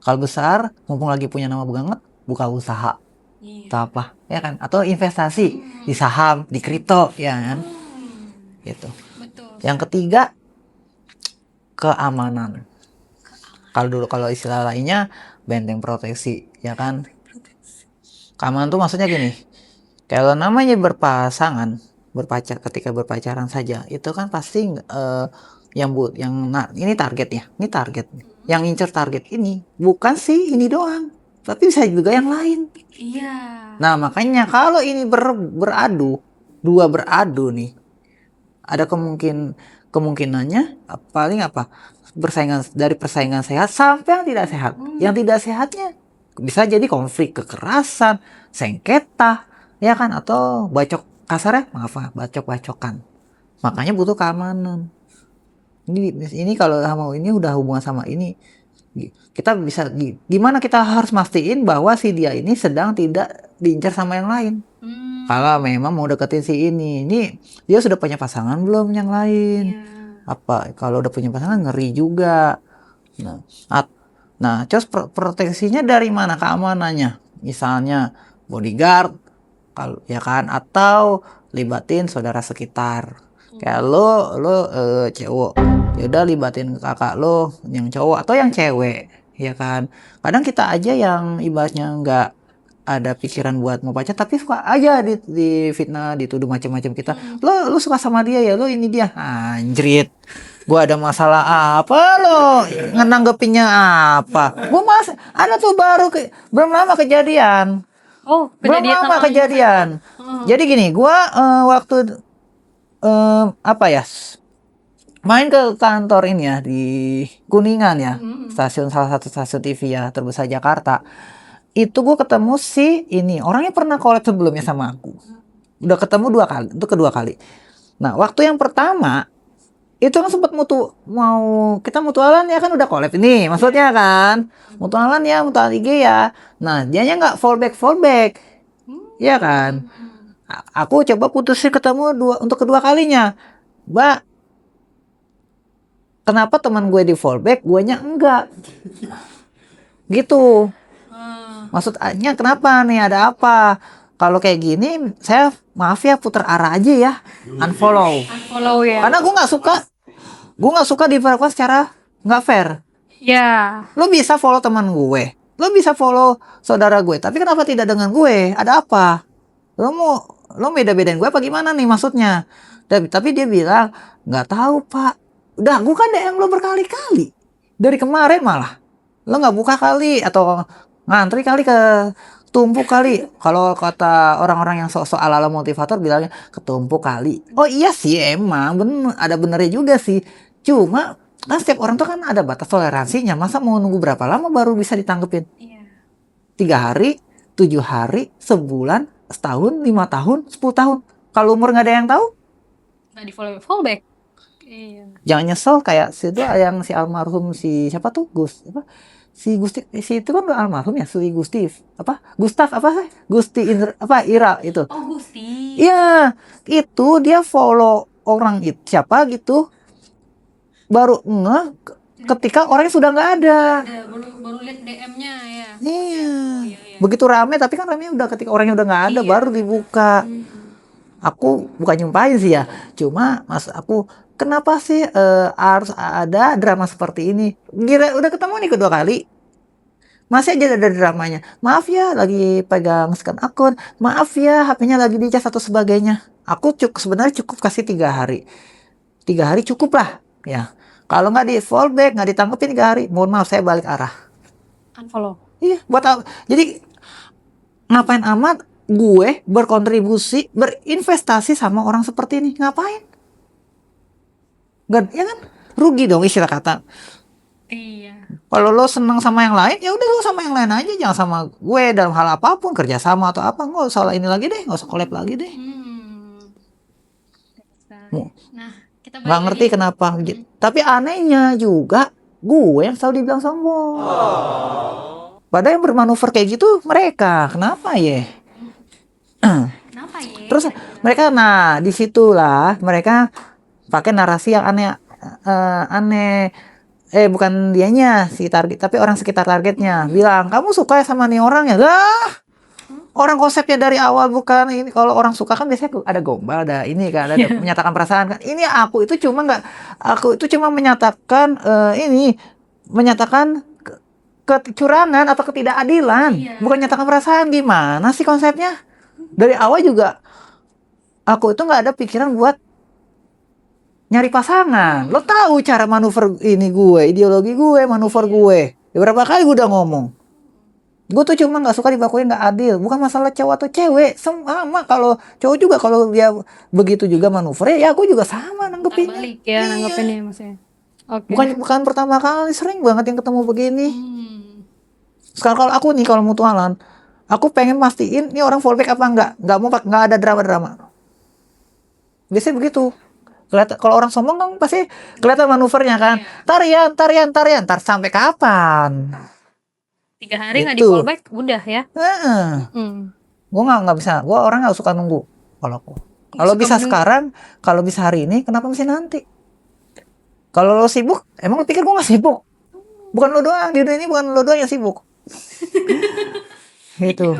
kalau besar, mumpung lagi punya nama banget, buka usaha, atau apa, ya kan? Atau investasi di saham, di kripto, ya kan? Gitu. Betul. Yang ketiga, keamanan. Kalau istilah lainnya benteng proteksi, ya kan? Keamanan tuh maksudnya gini, kalau namanya berpasangan, ketika berpacaran saja, itu kan pasti ini targetnya, yang ngincer target ini bukan sih ini doang, tapi bisa juga yang lain. Iya. Nah makanya kalau ini dua beradu nih, ada kemungkinannya paling persaingan sehat sampai yang tidak sehat. Yang tidak sehatnya bisa jadi konflik, kekerasan, sengketa, ya kan, atau bacok-bacokan. Makanya butuh keamanan. Ini kalau mau ini udah hubungan sama ini, kita bisa gimana kita harus mastiin bahwa si dia ini sedang tidak diincar sama yang lain. Kalau memang mau deketin si ini dia sudah punya pasangan belum yang lain? Apa kalau udah punya pasangan ngeri juga. Nah, proteksinya dari mana keamanannya? Misalnya bodyguard, ya kan, atau libatin saudara sekitar. Kayak lo cewek, ya udah libatin kakak lo yang cowok atau yang cewek, ya kan. Kadang kita aja yang ibaratnya nggak ada pikiran buat mau pacar, tapi suka aja di fitnah, dituduh macam-macam kita. Lo suka sama dia ya, lo ini dia. Anjrit. Gua ada masalah apa lo? Ngenanggepinnya apa? Gua ada tuh belum lama kejadian. Oh, Belum lama kejadian. Jadi gini, gua waktu main ke kantor ini ya di Kuningan ya, salah satu stasiun TV ya terbesar Jakarta. Itu gue ketemu si ini orangnya pernah collab sebelumnya sama aku, udah ketemu 2 kali, itu kedua kali. Nah waktu yang pertama itu kan sempat kita mutualan ya kan, udah collab ini maksudnya kan, mutualan IG ya. Nah dianya nggak fallback ya kan. Aku coba putusin ketemu untuk kedua kalinya, Mbak, kenapa teman gue di fallback, guanya enggak? Gitu. Maksudnya kenapa nih, ada apa? Kalau kayak gini, saya maaf ya, putar arah aja ya, unfollow. Unfollow ya. Karena gue nggak suka diperlakukan secara nggak fair. Ya. Lo bisa follow teman gue, lo bisa follow saudara gue, tapi kenapa tidak dengan gue? Ada apa? Lo beda-bedain gue apa gimana nih maksudnya? Tapi dia bilang nggak tahu pak. Udah, gue kan DM lo berkali-kali dari kemarin malah. Lo nggak buka kali atau ngantri kali ke tumpuk kali. Kalau kata orang-orang yang sok-sok ala-ala motivator bilangnya ketumpuk kali. Oh iya sih emang bener, ada benernya juga sih. Cuma kan setiap orang tuh kan ada batas toleransinya. Masa mau nunggu berapa lama baru bisa ditanggepin? Iya. 3 hari, 7 hari, sebulan, setahun, 5 tahun, 10 tahun. Kalau umur nggak ada yang tahu, Nggak di follow fallback. Iya. jangan nyesel kayak yang si almarhum si siapa tuh si Gusti si itu kan udah almarhum ya, si Gusti Gustaf Ira itu. Oh Gusti. Iya, itu dia follow orang itu siapa gitu, baru ketika orangnya sudah nggak ada. Baru lihat DM-nya ya. Iya. Begitu rame, tapi kan rame udah ketika orangnya udah nggak ada baru dibuka. Aku bukan nyumpahin sih ya, cuma aku kenapa sih harus ada drama seperti ini? Gila, udah ketemu nih kedua kali, masih aja ada dramanya. Maaf ya, lagi pegang scan akun. Maaf ya, HP-nya lagi dicas atau sebagainya. Aku sebenarnya cukup kasih 3 hari. 3 hari cukup lah, ya. Kalau nggak di fallback, nggak ditanggepin 3 hari, mohon maaf saya balik arah. Unfollow. Iya, buat apa? Jadi ngapain amat gue berkontribusi, berinvestasi sama orang seperti ini? Ngapain? Gak, ya kan? Rugi dong istilah kata. Iya. Kalau lo seneng sama yang lain, ya udah lo sama yang lain aja, jangan sama gue dalam hal apapun, kerjasama atau apa, nggak usah ini lagi deh, nggak usah collab lagi deh. Nah, kita Nggak ngerti kenapa. Tapi anehnya juga, gue yang selalu dibilang sombong. Padahal yang bermanuver kayak gitu mereka, kenapa ya? Kenapa ya? Terus mereka, nah disitulah mereka pakai narasi yang aneh. Bukan dianya si target, tapi orang sekitar targetnya bilang kamu suka ya sama nih orang ya. Lah, orang konsepnya dari awal bukan ini. Kalau orang suka kan biasanya ada gombal, ada ini kan, ada menyatakan perasaan kan. Ini aku itu cuma menyatakan menyatakan kecurangan atau ketidakadilan, bukan menyatakan perasaan. Gimana sih konsepnya? Dari awal juga aku itu nggak ada pikiran buat nyari pasangan. Lo tahu cara manuver ini gue, ideologi gue, manuver gue. Beberapa kali gue udah ngomong. Gue tuh cuma nggak suka dibakuin nggak adil. Bukan masalah cowok atau cewek. Sama kalau cowok juga kalau dia begitu juga manuvernya, ya aku juga sama nanggepinnya. Balik ya nanggepinnya maksudnya. Oke. Bukan pertama kali, sering banget yang ketemu begini. Sekarang kalau aku nih kalau mutualan, aku pengen mastiin ini orang fallback apa nggak ada drama. Biasanya begitu. Kalau orang sombong kan pasti kelihatan manuvernya kan. Tarian. Ntar sampai kapan? 3 hari nggak di fallback, udah ya. Gue nggak bisa. Gue orang nggak suka nunggu. Kalau bisa sekarang, kalau bisa hari ini, kenapa mesti nanti? Kalau lo sibuk, emang lo pikir gue nggak sibuk? Bukan lo doang di dunia ini, bukan lo doang yang sibuk. Gitu.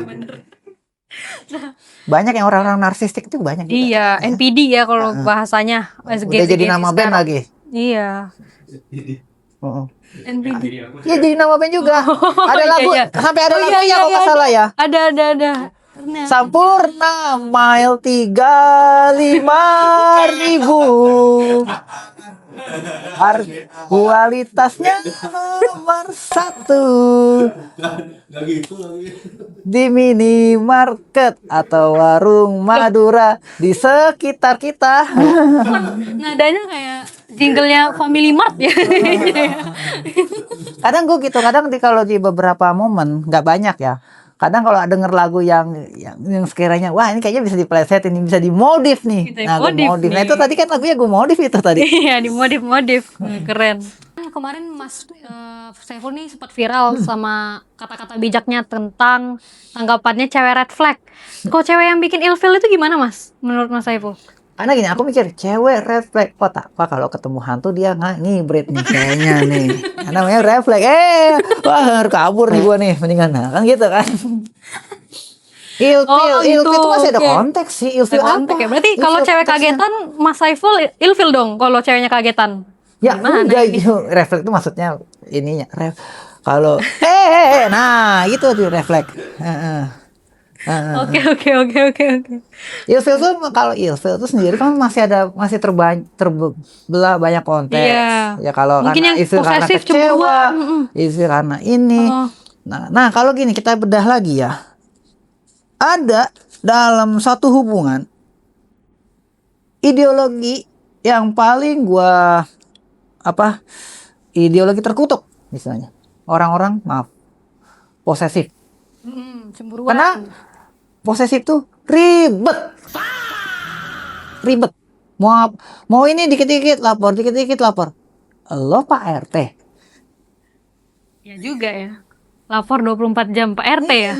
Banyak yang orang-orang narsistik itu banyak juga. Iya, NPD ya kalau bahasanya. Udah jadi nama band lagi. Iya. NPD. Iya jadi nama band juga. Ada lagu, sampai ada lagunya kalau nggak salah ya. Ada. Sampurna mile 35.000. Kualitasnya nomor 1. Gak gitu lagi. Di minimarket atau warung Madura di sekitar kita. Nadanya kayak jinglenya Family Mart ya. Kadang gue gitu, kalau di beberapa momen, nggak banyak ya. Kadang kalau denger lagu yang sekiranya wah ini kayaknya bisa diplesetin, ini bisa dimodif nih. Nah, gue modif. Nah, itu tadi kan lagunya gue modif itu tadi. Iya, dimodif. Keren. Kemarin Mas Saiful nih sempat viral sama kata-kata bijaknya tentang tanggapannya cewek red flag. Kok cewek yang bikin ilfil itu gimana Mas? Menurut Mas Saiful? Karena gini, aku mikir cewek red flag. Oh tak apa kalau ketemu hantu dia nggak ngibrit nih kayaknya nih. Namanya red flag. Wah kabur nih gua nih mendingan. Nah, kan gitu kan. Ilfil gitu, itu masih ada oke. konteks sih. Ilfil Ada apa? kontak ya. Berarti kalau Ilfil cewek konteksnya. kagetan, Mas Saiful ilfil dong kalau ceweknya kagetan. Ya Gimana enggak ini? itu refleks itu maksudnya ininya kalau nah itu tuh refleks. Heeh. Oke, oke, oke, oke, oke. Ilfil tuh kalau ilfil tuh sendiri kan masih terbelah banyak konteks. Iya. Ya kalau Mungkin karena yang ilfil karena posesif, kecewa, cemburuan. ilfil karena ini. Oh. Nah, kalau gini kita bedah lagi ya. Ada dalam satu hubungan ideologi yang paling gua ideologi terkutuk misalnya. Orang-orang posesif. Cemburuan. Karena posesif tuh ribet. Ribet. Mau ini dikit-dikit lapor, dikit-dikit lapor. Lo Pak RT. Ya juga ya. Lapor 24 jam Pak RT ya.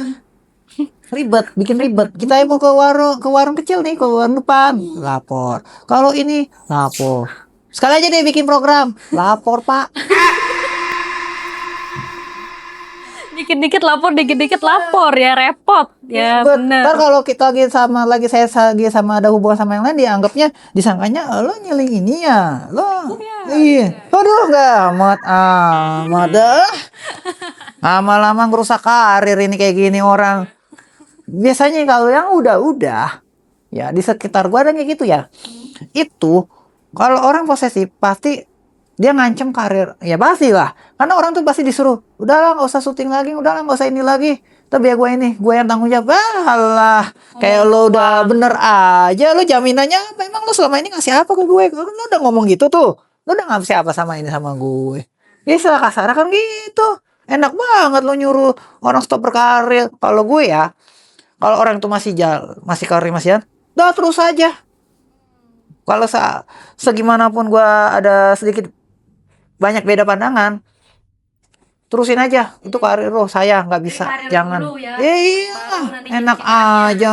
Ribet, bikin ribet. Kita mau ke warung kecil nih, ke warung depan, lapor. Kalau ini lapor. Sekali aja deh bikin program, lapor Pak. Dikit-dikit lapor, dikit-dikit lapor ya, repot. Ya Ribet. bener. Ntar kalau kita saya lagi sama ada hubungan sama yang lain, dianggapnya disangkanya lo nyeling ini ya, lo. Iya. Aduh nggak amat dah. Lama-lama ngerusak karir ini kayak gini orang. Biasanya kalau yang udah ya di sekitar gua ada kayak gitu ya. Itu kalau orang posesif pasti dia ngancem karir. Ya pastilah. Karena orang tuh pasti disuruh, udahlah nggak usah syuting lagi, udahlah nggak usah ini lagi. Tapi ya gue yang tanggung jawab. Alah, kayak lo udah bener aja, lo jaminannya apa? Emang lo selama ini ngasih apa ke gue? Lo udah ngomong gitu tuh. Lo udah ngasih apa sama ini sama gue? Ya istilah kasar kan gitu. Enak banget lo nyuruh orang stop berkarir. Kalau gue ya, kalau orang itu masih karir masih jalan, udah terus aja. Kalau segimanapun gue ada sedikit banyak beda pandangan, terusin aja itu karir lo. Saya nggak bisa, Karir jangan. dulu ya. Iya, Baru nanti enak nyari-nyari aja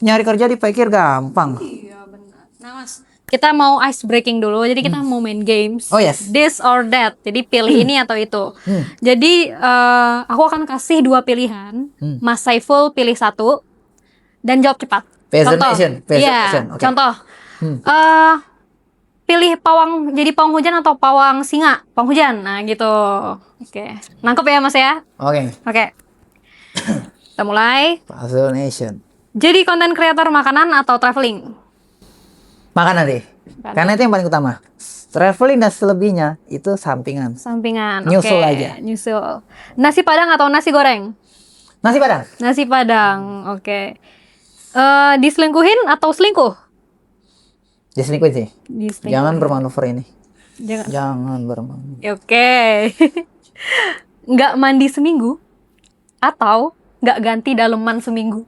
nyari kerja dipikir gampang. Iya benar. Nah Mas, kita mau ice breaking dulu. Jadi kita mau main games. Oh, yes. This or that. Jadi pilih ini atau itu. Jadi aku akan kasih 2 pilihan. Mas Saiful pilih 1 dan jawab cepat. Peasant Contoh. nation, peasant Iya. nation, oke. Contoh. Pilih pawang jadi pawang hujan atau pawang singa? Pawang hujan. Nah gitu. Oke. Nangkep ya Mas ya? Oke, Oke. Kita mulai. Puzzle Nation. Jadi konten kreator makanan atau traveling? Makanan deh. Karena itu yang paling utama. Traveling dan selebihnya itu sampingan. Sampingan. Nyusul oke. aja. Nyusul. Nasi Padang atau nasi goreng? Nasi Padang. Nasi Padang. Oke. Diselingkuhin atau selingkuh? Diselingkuhin sih. Diselingkuhin. Jangan bermanuver ini. Jangan. Jangan bermanuver. Oke. Nggak mandi seminggu atau nggak ganti daleman seminggu?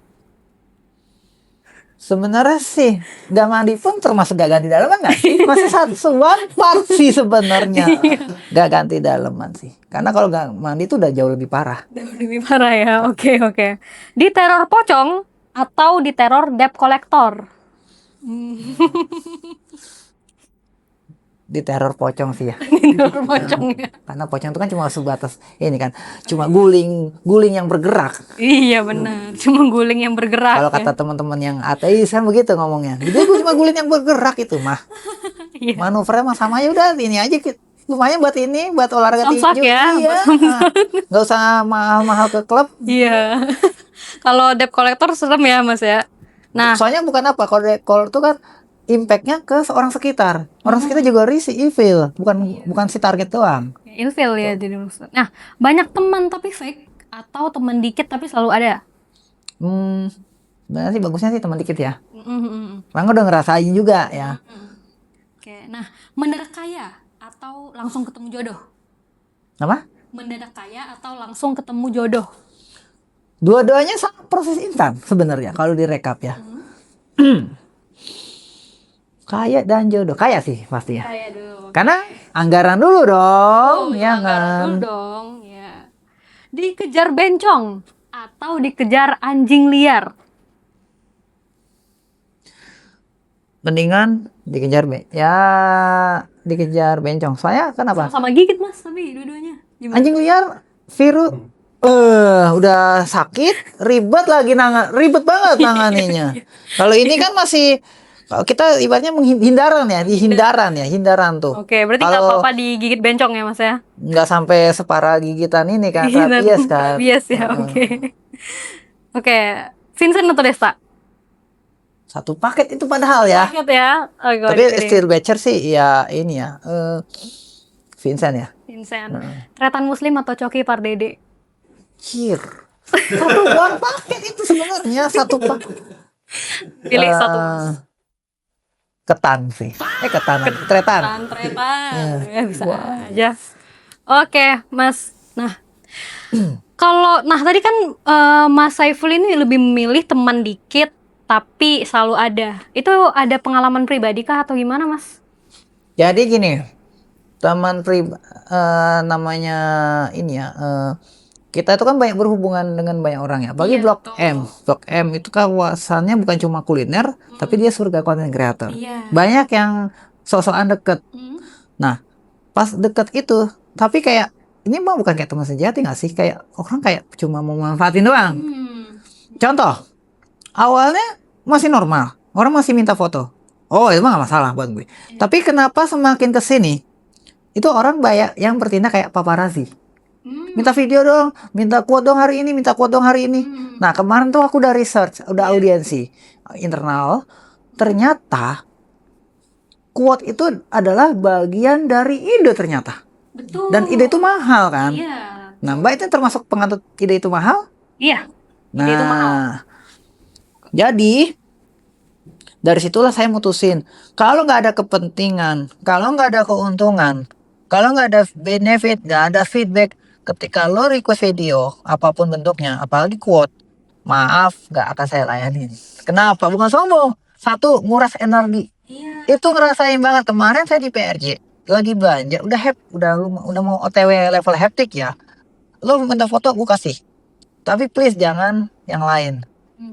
Sebenarnya sih gak mandi pun termasuk gak ganti daleman gak sih? Masih one part sih sebenarnya. Gak ganti daleman sih. Karena kalau gak mandi itu udah jauh lebih parah. Lebih parah ya. Oke, oke. Di teror pocong atau di teror debt collector? Di teror pocong sih ya. Di teror pocong ya. Karena pocong itu kan cuma sebatas ini kan. Cuma guling yang bergerak. Iya benar. Cuma guling yang bergerak. Kalau ya. kata teman-teman yang ateis kan begitu ngomongnya. Jadi gue cuma guling yang bergerak itu mah. Iya. Manuvernya mah sama aja udah ini aja lumayan buat ini buat olahraga Samsak tinju. ya, Iya. Nggak usah mahal-mahal ke klub. Iya. Kalau debt collector serem ya Mas ya. Nah, Soalnya bukan apa kalau itu kan impactnya ke orang sekitar. Orang sekitar juga risih evil, bukan si target doang. ilfil ya jadi maksud. Nah, banyak teman tapi fake atau teman dikit tapi selalu ada. Sebenarnya sih bagusnya sih teman dikit ya. Mm-mm. Orang udah ngerasain juga ya. Oke. Nah, mendadak kaya atau langsung ketemu jodoh? Apa? Mendadak kaya atau langsung ketemu jodoh? Dua-duanya sama proses instan sebenarnya kalau direkap ya. Kaya dan jodoh. Kaya sih pasti ya. Kaya dulu. Karena anggaran dulu dong, ya Anggaran kan? dulu dong, ya. Dikejar bencong atau dikejar anjing liar? mendingan dikejar bencong. Soalnya kenapa? Sama gigit mas, tapi dua-duanya. Gimana? Anjing liar virus udah sakit, ribet banget nanganinya. Kalau ini kan masih kalau kita ibaratnya hindaran tuh. Oke, berarti nggak Kalau apa-apa digigit bencong ya mas ya? nggak sampai separah gigitan ini kan, Gigitan rabies kan. rabies ya, oke. Oke, Vincent atau Desta? Satu paket itu padahal ya. Paket ya. Oke, Tapi dipilih. still batcher sih ya ini ya. Vincent ya. Vincent. Tretan Muslim atau Coki Pardede? Kir. Satu buah paket itu sebenarnya satu paket. Pilih satu mas. Ketan sih. Tretan. Tretan. Ya, bisa aja. Oke, Mas. Nah, tadi kan Mas Saiful ini lebih memilih teman dikit tapi selalu ada. Itu ada pengalaman pribadi kah atau gimana, Mas? Jadi gini, namanya ini ya. Kita itu kan banyak berhubungan dengan banyak orang ya. Bagi Iya, Blok betul. M. Blok M itu kawasannya bukan cuma kuliner, tapi dia surga content creator. Iya. Banyak yang sok-sokan deket. Nah, pas deket itu, tapi kayak ini mah bukan kayak teman sejati nggak sih? Kayak orang kayak cuma mau manfaatin doang. Contoh, awalnya masih normal, orang masih minta foto. Oh, itu mah nggak masalah buat gue. Tapi kenapa semakin kesini, itu orang banyak yang bertindak kayak paparazzi. Minta video dong, minta quote dong hari ini, minta quote dong hari ini. Nah, kemarin tuh aku udah research, udah audiensi internal. Ternyata quote itu adalah bagian dari ide ternyata. Betul. Dan ide itu mahal kan? Iya. Nah, Mbak itu termasuk penganut ide itu mahal? Iya. Nah, Ide itu mahal. jadi dari situlah saya mutusin kalau nggak ada kepentingan, kalau nggak ada keuntungan, kalau nggak ada benefit, nggak ada feedback, ketika lo request video apapun bentuknya, apalagi quote, maaf nggak akan saya layanin. Kenapa? Bukan sombong. Satu, nguras energi. Iya. Itu ngerasain banget. Kemarin saya di PRJ lagi belanja, udah mau OTW level hektik ya. Lo minta foto, gue kasih. Tapi please jangan yang lain.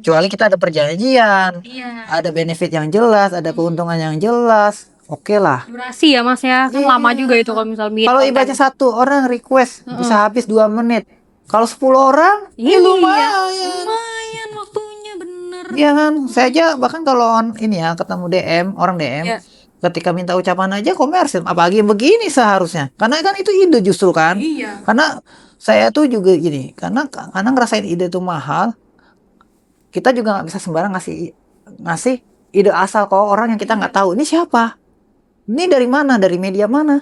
Kecuali kita ada perjanjian, Iya. ada benefit yang jelas, ada keuntungan yang jelas. Oke lah. Durasi ya, Mas ya. Kan lama juga itu kalau misal bikin Kalau konten. ibaratnya satu orang request bisa habis 2 menit. Kalau 10 orang, Iya. lumayan. Lumayan waktunya, bener. Iya kan? Saya aja bahkan kalau ini ya ketemu orang DM, Iya. ketika minta ucapan aja komersil, apalagi yang begini seharusnya. Karena kan itu ide justru kan. Iya. Karena saya tuh juga gini, karena ngerasain ide itu mahal, kita juga nggak bisa sembarang ngasih ide asal ke orang yang kita nggak tahu ini siapa, ini dari mana, dari media mana.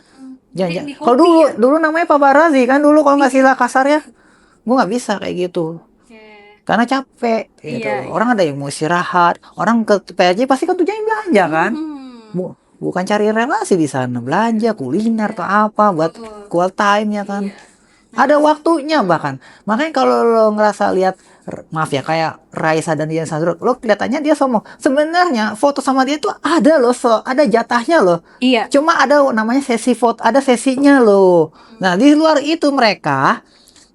Jangan. Kalau dulu namanya paparazzi kan dulu, kalau nggak salah kasarnya, gue nggak bisa kayak gitu. Karena capek gitu. Iya, Orang ada yang mau istirahat, orang ke PRJ pasti kan tujuannya belanja kan. Bukan cari relasi di sana, belanja kuliner atau apa buat quality time ya kan. Ada waktunya bahkan. Makanya kalau lo ngerasa lihat, maaf ya, kayak Raisa dan Dian Sastro, lo kelihatannya dia sombong. Sebenarnya foto sama dia tuh ada loh, ada jatahnya loh. Iya. Cuma ada namanya sesi foto, ada sesinya loh. Nah, di luar itu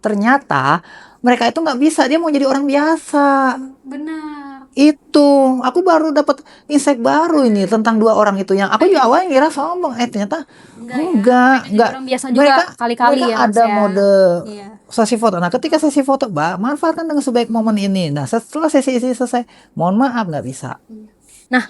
ternyata mereka itu nggak bisa, dia mau jadi orang biasa. Benar. Itu aku baru dapat insight baru ini tentang 2 orang itu, yang aku juga awalnya ngira sombong, ternyata enggak. Orang biasa juga kali-kali mereka ya, Mas, ada ya. mode Iya. sesi foto. Nah, ketika sesi foto, manfaatkan dengan sebaik momen ini. Nah, setelah sesi selesai, mohon maaf nggak bisa. Nah,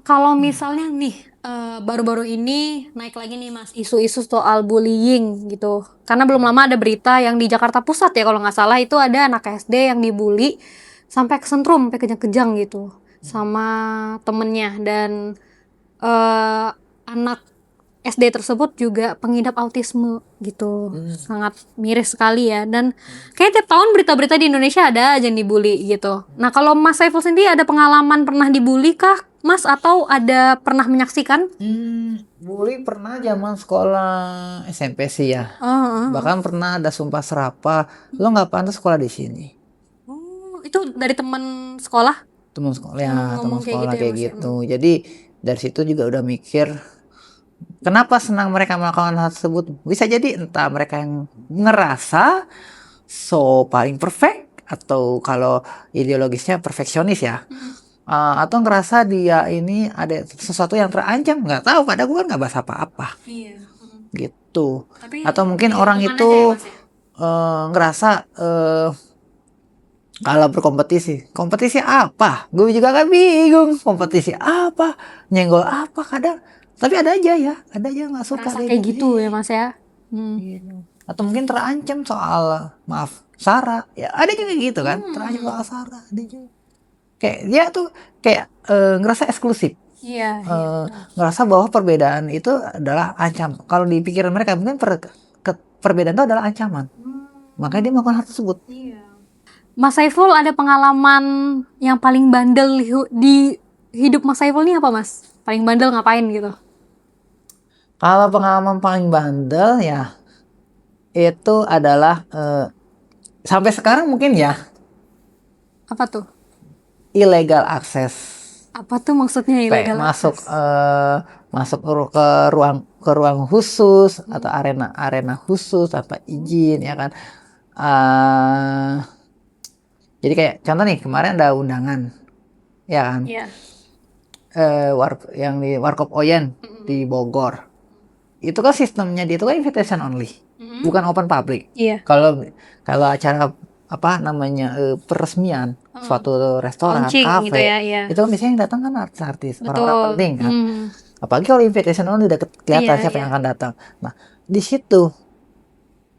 kalau misalnya nih baru-baru ini naik lagi nih Mas isu-isu soal bullying gitu. Karena belum lama ada berita yang di Jakarta Pusat ya kalau nggak salah, itu ada anak SD yang dibully sampai kesentrum, sampai kejang-kejang gitu sama temennya, dan anak SD tersebut juga pengidap autisme gitu. Sangat miris sekali ya. Dan kayak tiap tahun berita-berita di Indonesia ada aja yang dibully gitu. Nah, kalau Mas Saiful sendiri ada pengalaman pernah dibully kah, Mas, atau ada pernah menyaksikan? Bully pernah zaman sekolah SMP sih ya. Bahkan pernah ada sumpah serapah, lo nggak pantas sekolah di sini. Itu dari teman sekolah? Teman sekolah ya, teman ngomong kayak sekolah gitu ya, kayak Mas, ya? gitu. Jadi dari situ juga udah mikir, kenapa senang mereka melakukan hal tersebut? Bisa jadi entah mereka yang ngerasa paling perfect, atau kalau ideologisnya perfeksionis ya. atau ngerasa dia ini ada sesuatu yang terancam, nggak tahu, padahal gue kan nggak bahas apa-apa Iya. gitu. Tapi Atau mungkin di orang lingkungan itu aja ya, Mas, ya? ngerasa kalau kompetisi apa? Gue juga kan bingung, kompetisi apa, nyenggol apa kadang. Tapi ada aja nggak suka Rasa kayak gitu ya Mas ya. Gitu. Atau mungkin terancam soal maaf Sarah, ya ada juga gitu kan, terancam soal Sarah, ada juga. Kayak dia tuh kayak ngerasa eksklusif, Iya. ngerasa bahwa perbedaan itu adalah ancam. Kalau di pikiran mereka mungkin perbedaan itu adalah ancaman, makanya dia melakukan hal tersebut. Iya. Mas Saiful ada pengalaman yang paling bandel di hidup Mas Saiful ini apa Mas? Paling bandel ngapain gitu? Kalau pengalaman paling bandel ya itu adalah sampai sekarang mungkin ya Apa tuh? illegal access. Apa tuh maksudnya Kayak illegal masuk access? masuk ke ruang khusus atau arena khusus tanpa izin ya kan. Jadi kayak contoh nih, kemarin ada undangan ya kan, Iya. yang di Warkop Oyen di Bogor. Itu kan sistemnya dia itu kan invitation only, bukan open public. Iya. Kalau acara apa namanya peresmian suatu restoran, Launching kafe, gitu ya, iya. itu kan biasanya yang datang kan artis-artis, orang-orang Betul. penting kan. Apalagi kalau invitation only udah kelihatan Iya, siapa iya. yang akan datang. Nah, di situ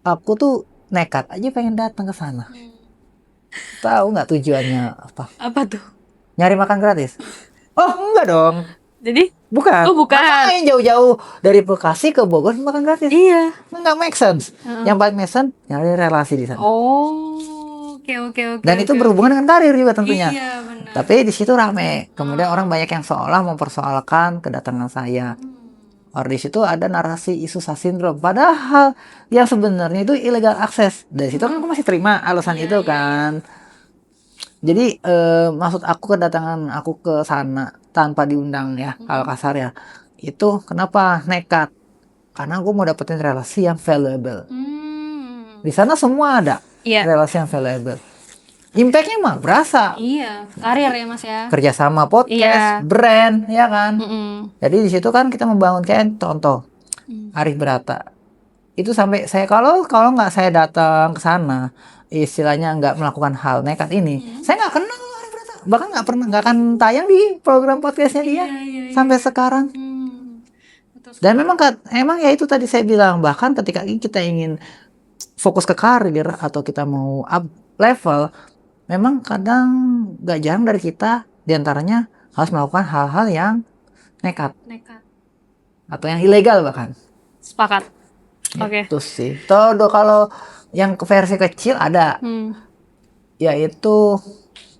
aku tuh nekat aja pengen datang ke sana. Tahu nggak tujuannya apa? Apa tuh? Nyari makan gratis? Oh, enggak dong. Jadi? Bukan. Oh, bukan. Ngapain jauh-jauh dari Bekasi ke Bogor makan gratis? Iya. Nggak make sense. Yang paling make sense nyari relasi di sana. Oh, oke. Dan itu berhubungan dengan karir juga tentunya. Iya, benar. Tapi di situ rame. Kemudian orang banyak yang seolah mempersoalkan kedatangan saya. Or di situ ada narasi Isusa Syndrome. Padahal yang sebenarnya itu illegal access. Dari situ kan aku masih terima alasan itu kan. Jadi maksud aku kedatangan aku ke sana tanpa diundang ya, kalau kasar ya. Itu kenapa nekat? Karena aku mau dapetin relasi yang valuable. Di sana semua ada relasi yang valuable. Impact-nya mah berasa. Iya, karir ya Mas ya. Kerjasama podcast, brand, ya kan. Jadi di situ kan kita membangun kayak contoh Arif Brata. Itu sampai saya kalau nggak saya datang ke sana, istilahnya nggak melakukan hal nekat ini, saya nggak kenal Arif Brata. Bahkan nggak akan tayang di program podcastnya dia sampai sekarang. Dan memang ya itu tadi saya bilang, bahkan ketika kita ingin fokus ke karir atau kita mau up level, memang kadang gak jarang dari kita diantaranya harus melakukan hal-hal yang nekat atau yang ilegal bahkan. Sepakat. Oke. Itu sih. Kalau yang ke versi kecil ada, yaitu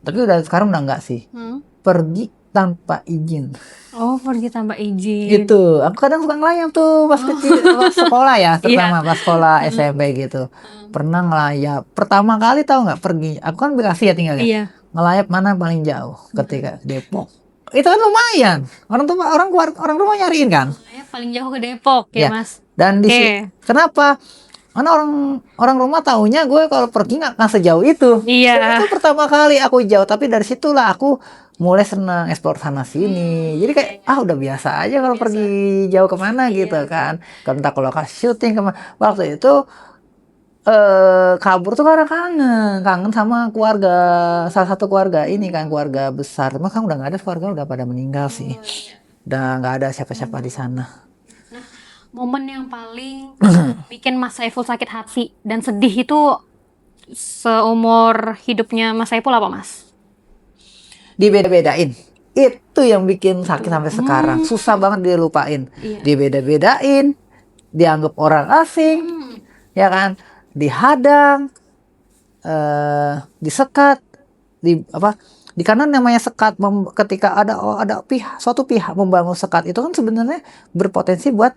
tapi sekarang udah enggak sih. Pergi tanpa izin. Oh, pergi tanpa izin. Gitu. Aku kadang suka ngelayap tuh pas kecil, pas sekolah ya, terutama pas sekolah SMP gitu. Pernah ngelayap. Pertama kali tahu nggak pergi. Aku kan Bekasi ya tinggalnya. Iya. Ngelayap mana paling jauh ketika Depok. Itu kan lumayan. Orang rumah nyariin kan. Paling jauh ke Depok ya, Mas. Dan kenapa? Karena orang rumah taunya gue kalau pergi nggak sejauh itu. Iya. Itu pertama kali aku jauh, tapi dari situlah aku mulai senang eksplor sana sini. Jadi kayak udah biasa aja kalau pergi jauh kemana gitu kan. Entah kalau lokasi syuting kemana. Waktu itu kabur tuh karena kangen sama keluarga, salah satu keluarga ini kan, keluarga besar. Cuma kan udah nggak ada, keluarga udah pada meninggal sih. Udah nggak ada siapa-siapa di sana. Momen yang paling bikin Mas Saiful sakit hati dan sedih itu seumur hidupnya Mas Saiful apa, Mas? Dibeda-bedain. Itu yang bikin sakit sampai sekarang. Susah banget dia lupain. Dibeda-bedain, dianggap orang asing, ya kan? Dihadang, disekat, di kanan namanya sekat. Ketika ada suatu pihak membangun sekat, itu kan sebenarnya berpotensi buat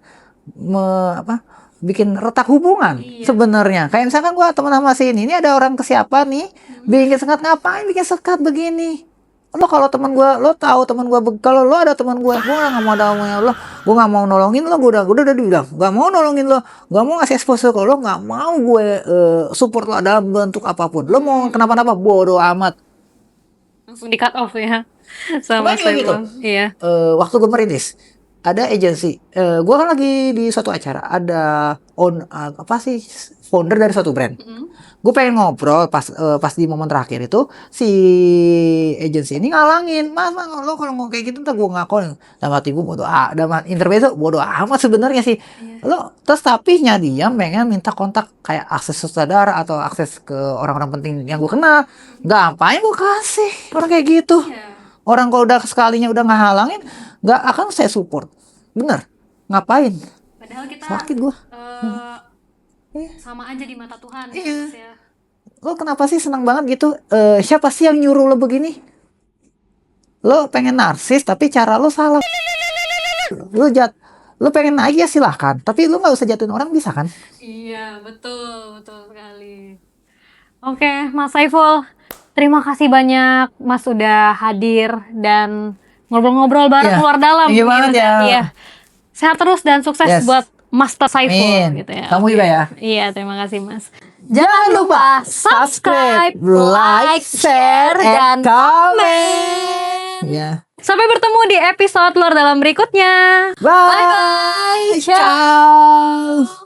bikin retak hubungan sebenarnya. Kayak misalkan gua teman sama si ini ada orang ke siapa nih, bikin sekat, ngapain bikin sekat begini? Lo kalau teman gua, lo tahu teman gua, kalau lo ada teman gua nggak mau nolongin lo, gua nggak mau nolongin lo, gua udah bilang nggak mau nolongin lo, nggak mau ngasih exposure ke lo, nggak mau gue support lo dalam bentuk apapun. Lo mau kenapa-napa bodo amat. Langsung di cut off ya. sama Pokoknya gitu. Saiful. Iya. Waktu gue merintis ada agensi, gue kan lagi di suatu acara, ada apa sih, founder dari suatu brand. Gue pengen ngobrol pas di momen terakhir itu si agensi ini ngalangin, mas lo kalau ngomong kayak gitu ntar gue ngakon. Dalam hati gue dalam intermezzo bodo amat sebenarnya sih. Lo terus tapi dia pengen minta kontak kayak akses sutradara atau akses ke orang-orang penting yang gue kenal. Ngapain gue kasih orang kayak gitu? Orang kalau udah sekalinya udah ngehalangin, nggak akan saya support. Bener. Ngapain? Padahal kita Sakit gua. sama aja di mata Tuhan. Iya. Mas, ya. Lo kenapa sih senang banget gitu? Siapa sih yang nyuruh lo begini? Lo pengen narsis tapi cara lo salah. Lo pengen naik ya silahkan. Tapi lo nggak usah jatuhin orang, bisa kan? Iya, betul sekali. Oke, Mas Saiful, terima kasih banyak Mas sudah hadir dan ngobrol-ngobrol bareng Iya. luar dalam. Iya banget ya. Iya. Sehat terus dan sukses Yes. buat Master Saiful Amin. gitu ya. Kamu juga ya. Iya, terima kasih Mas. Jangan lupa subscribe, like, share, dan komen. Ya. Sampai bertemu di episode luar dalam berikutnya. Bye. Bye-bye. Ciao.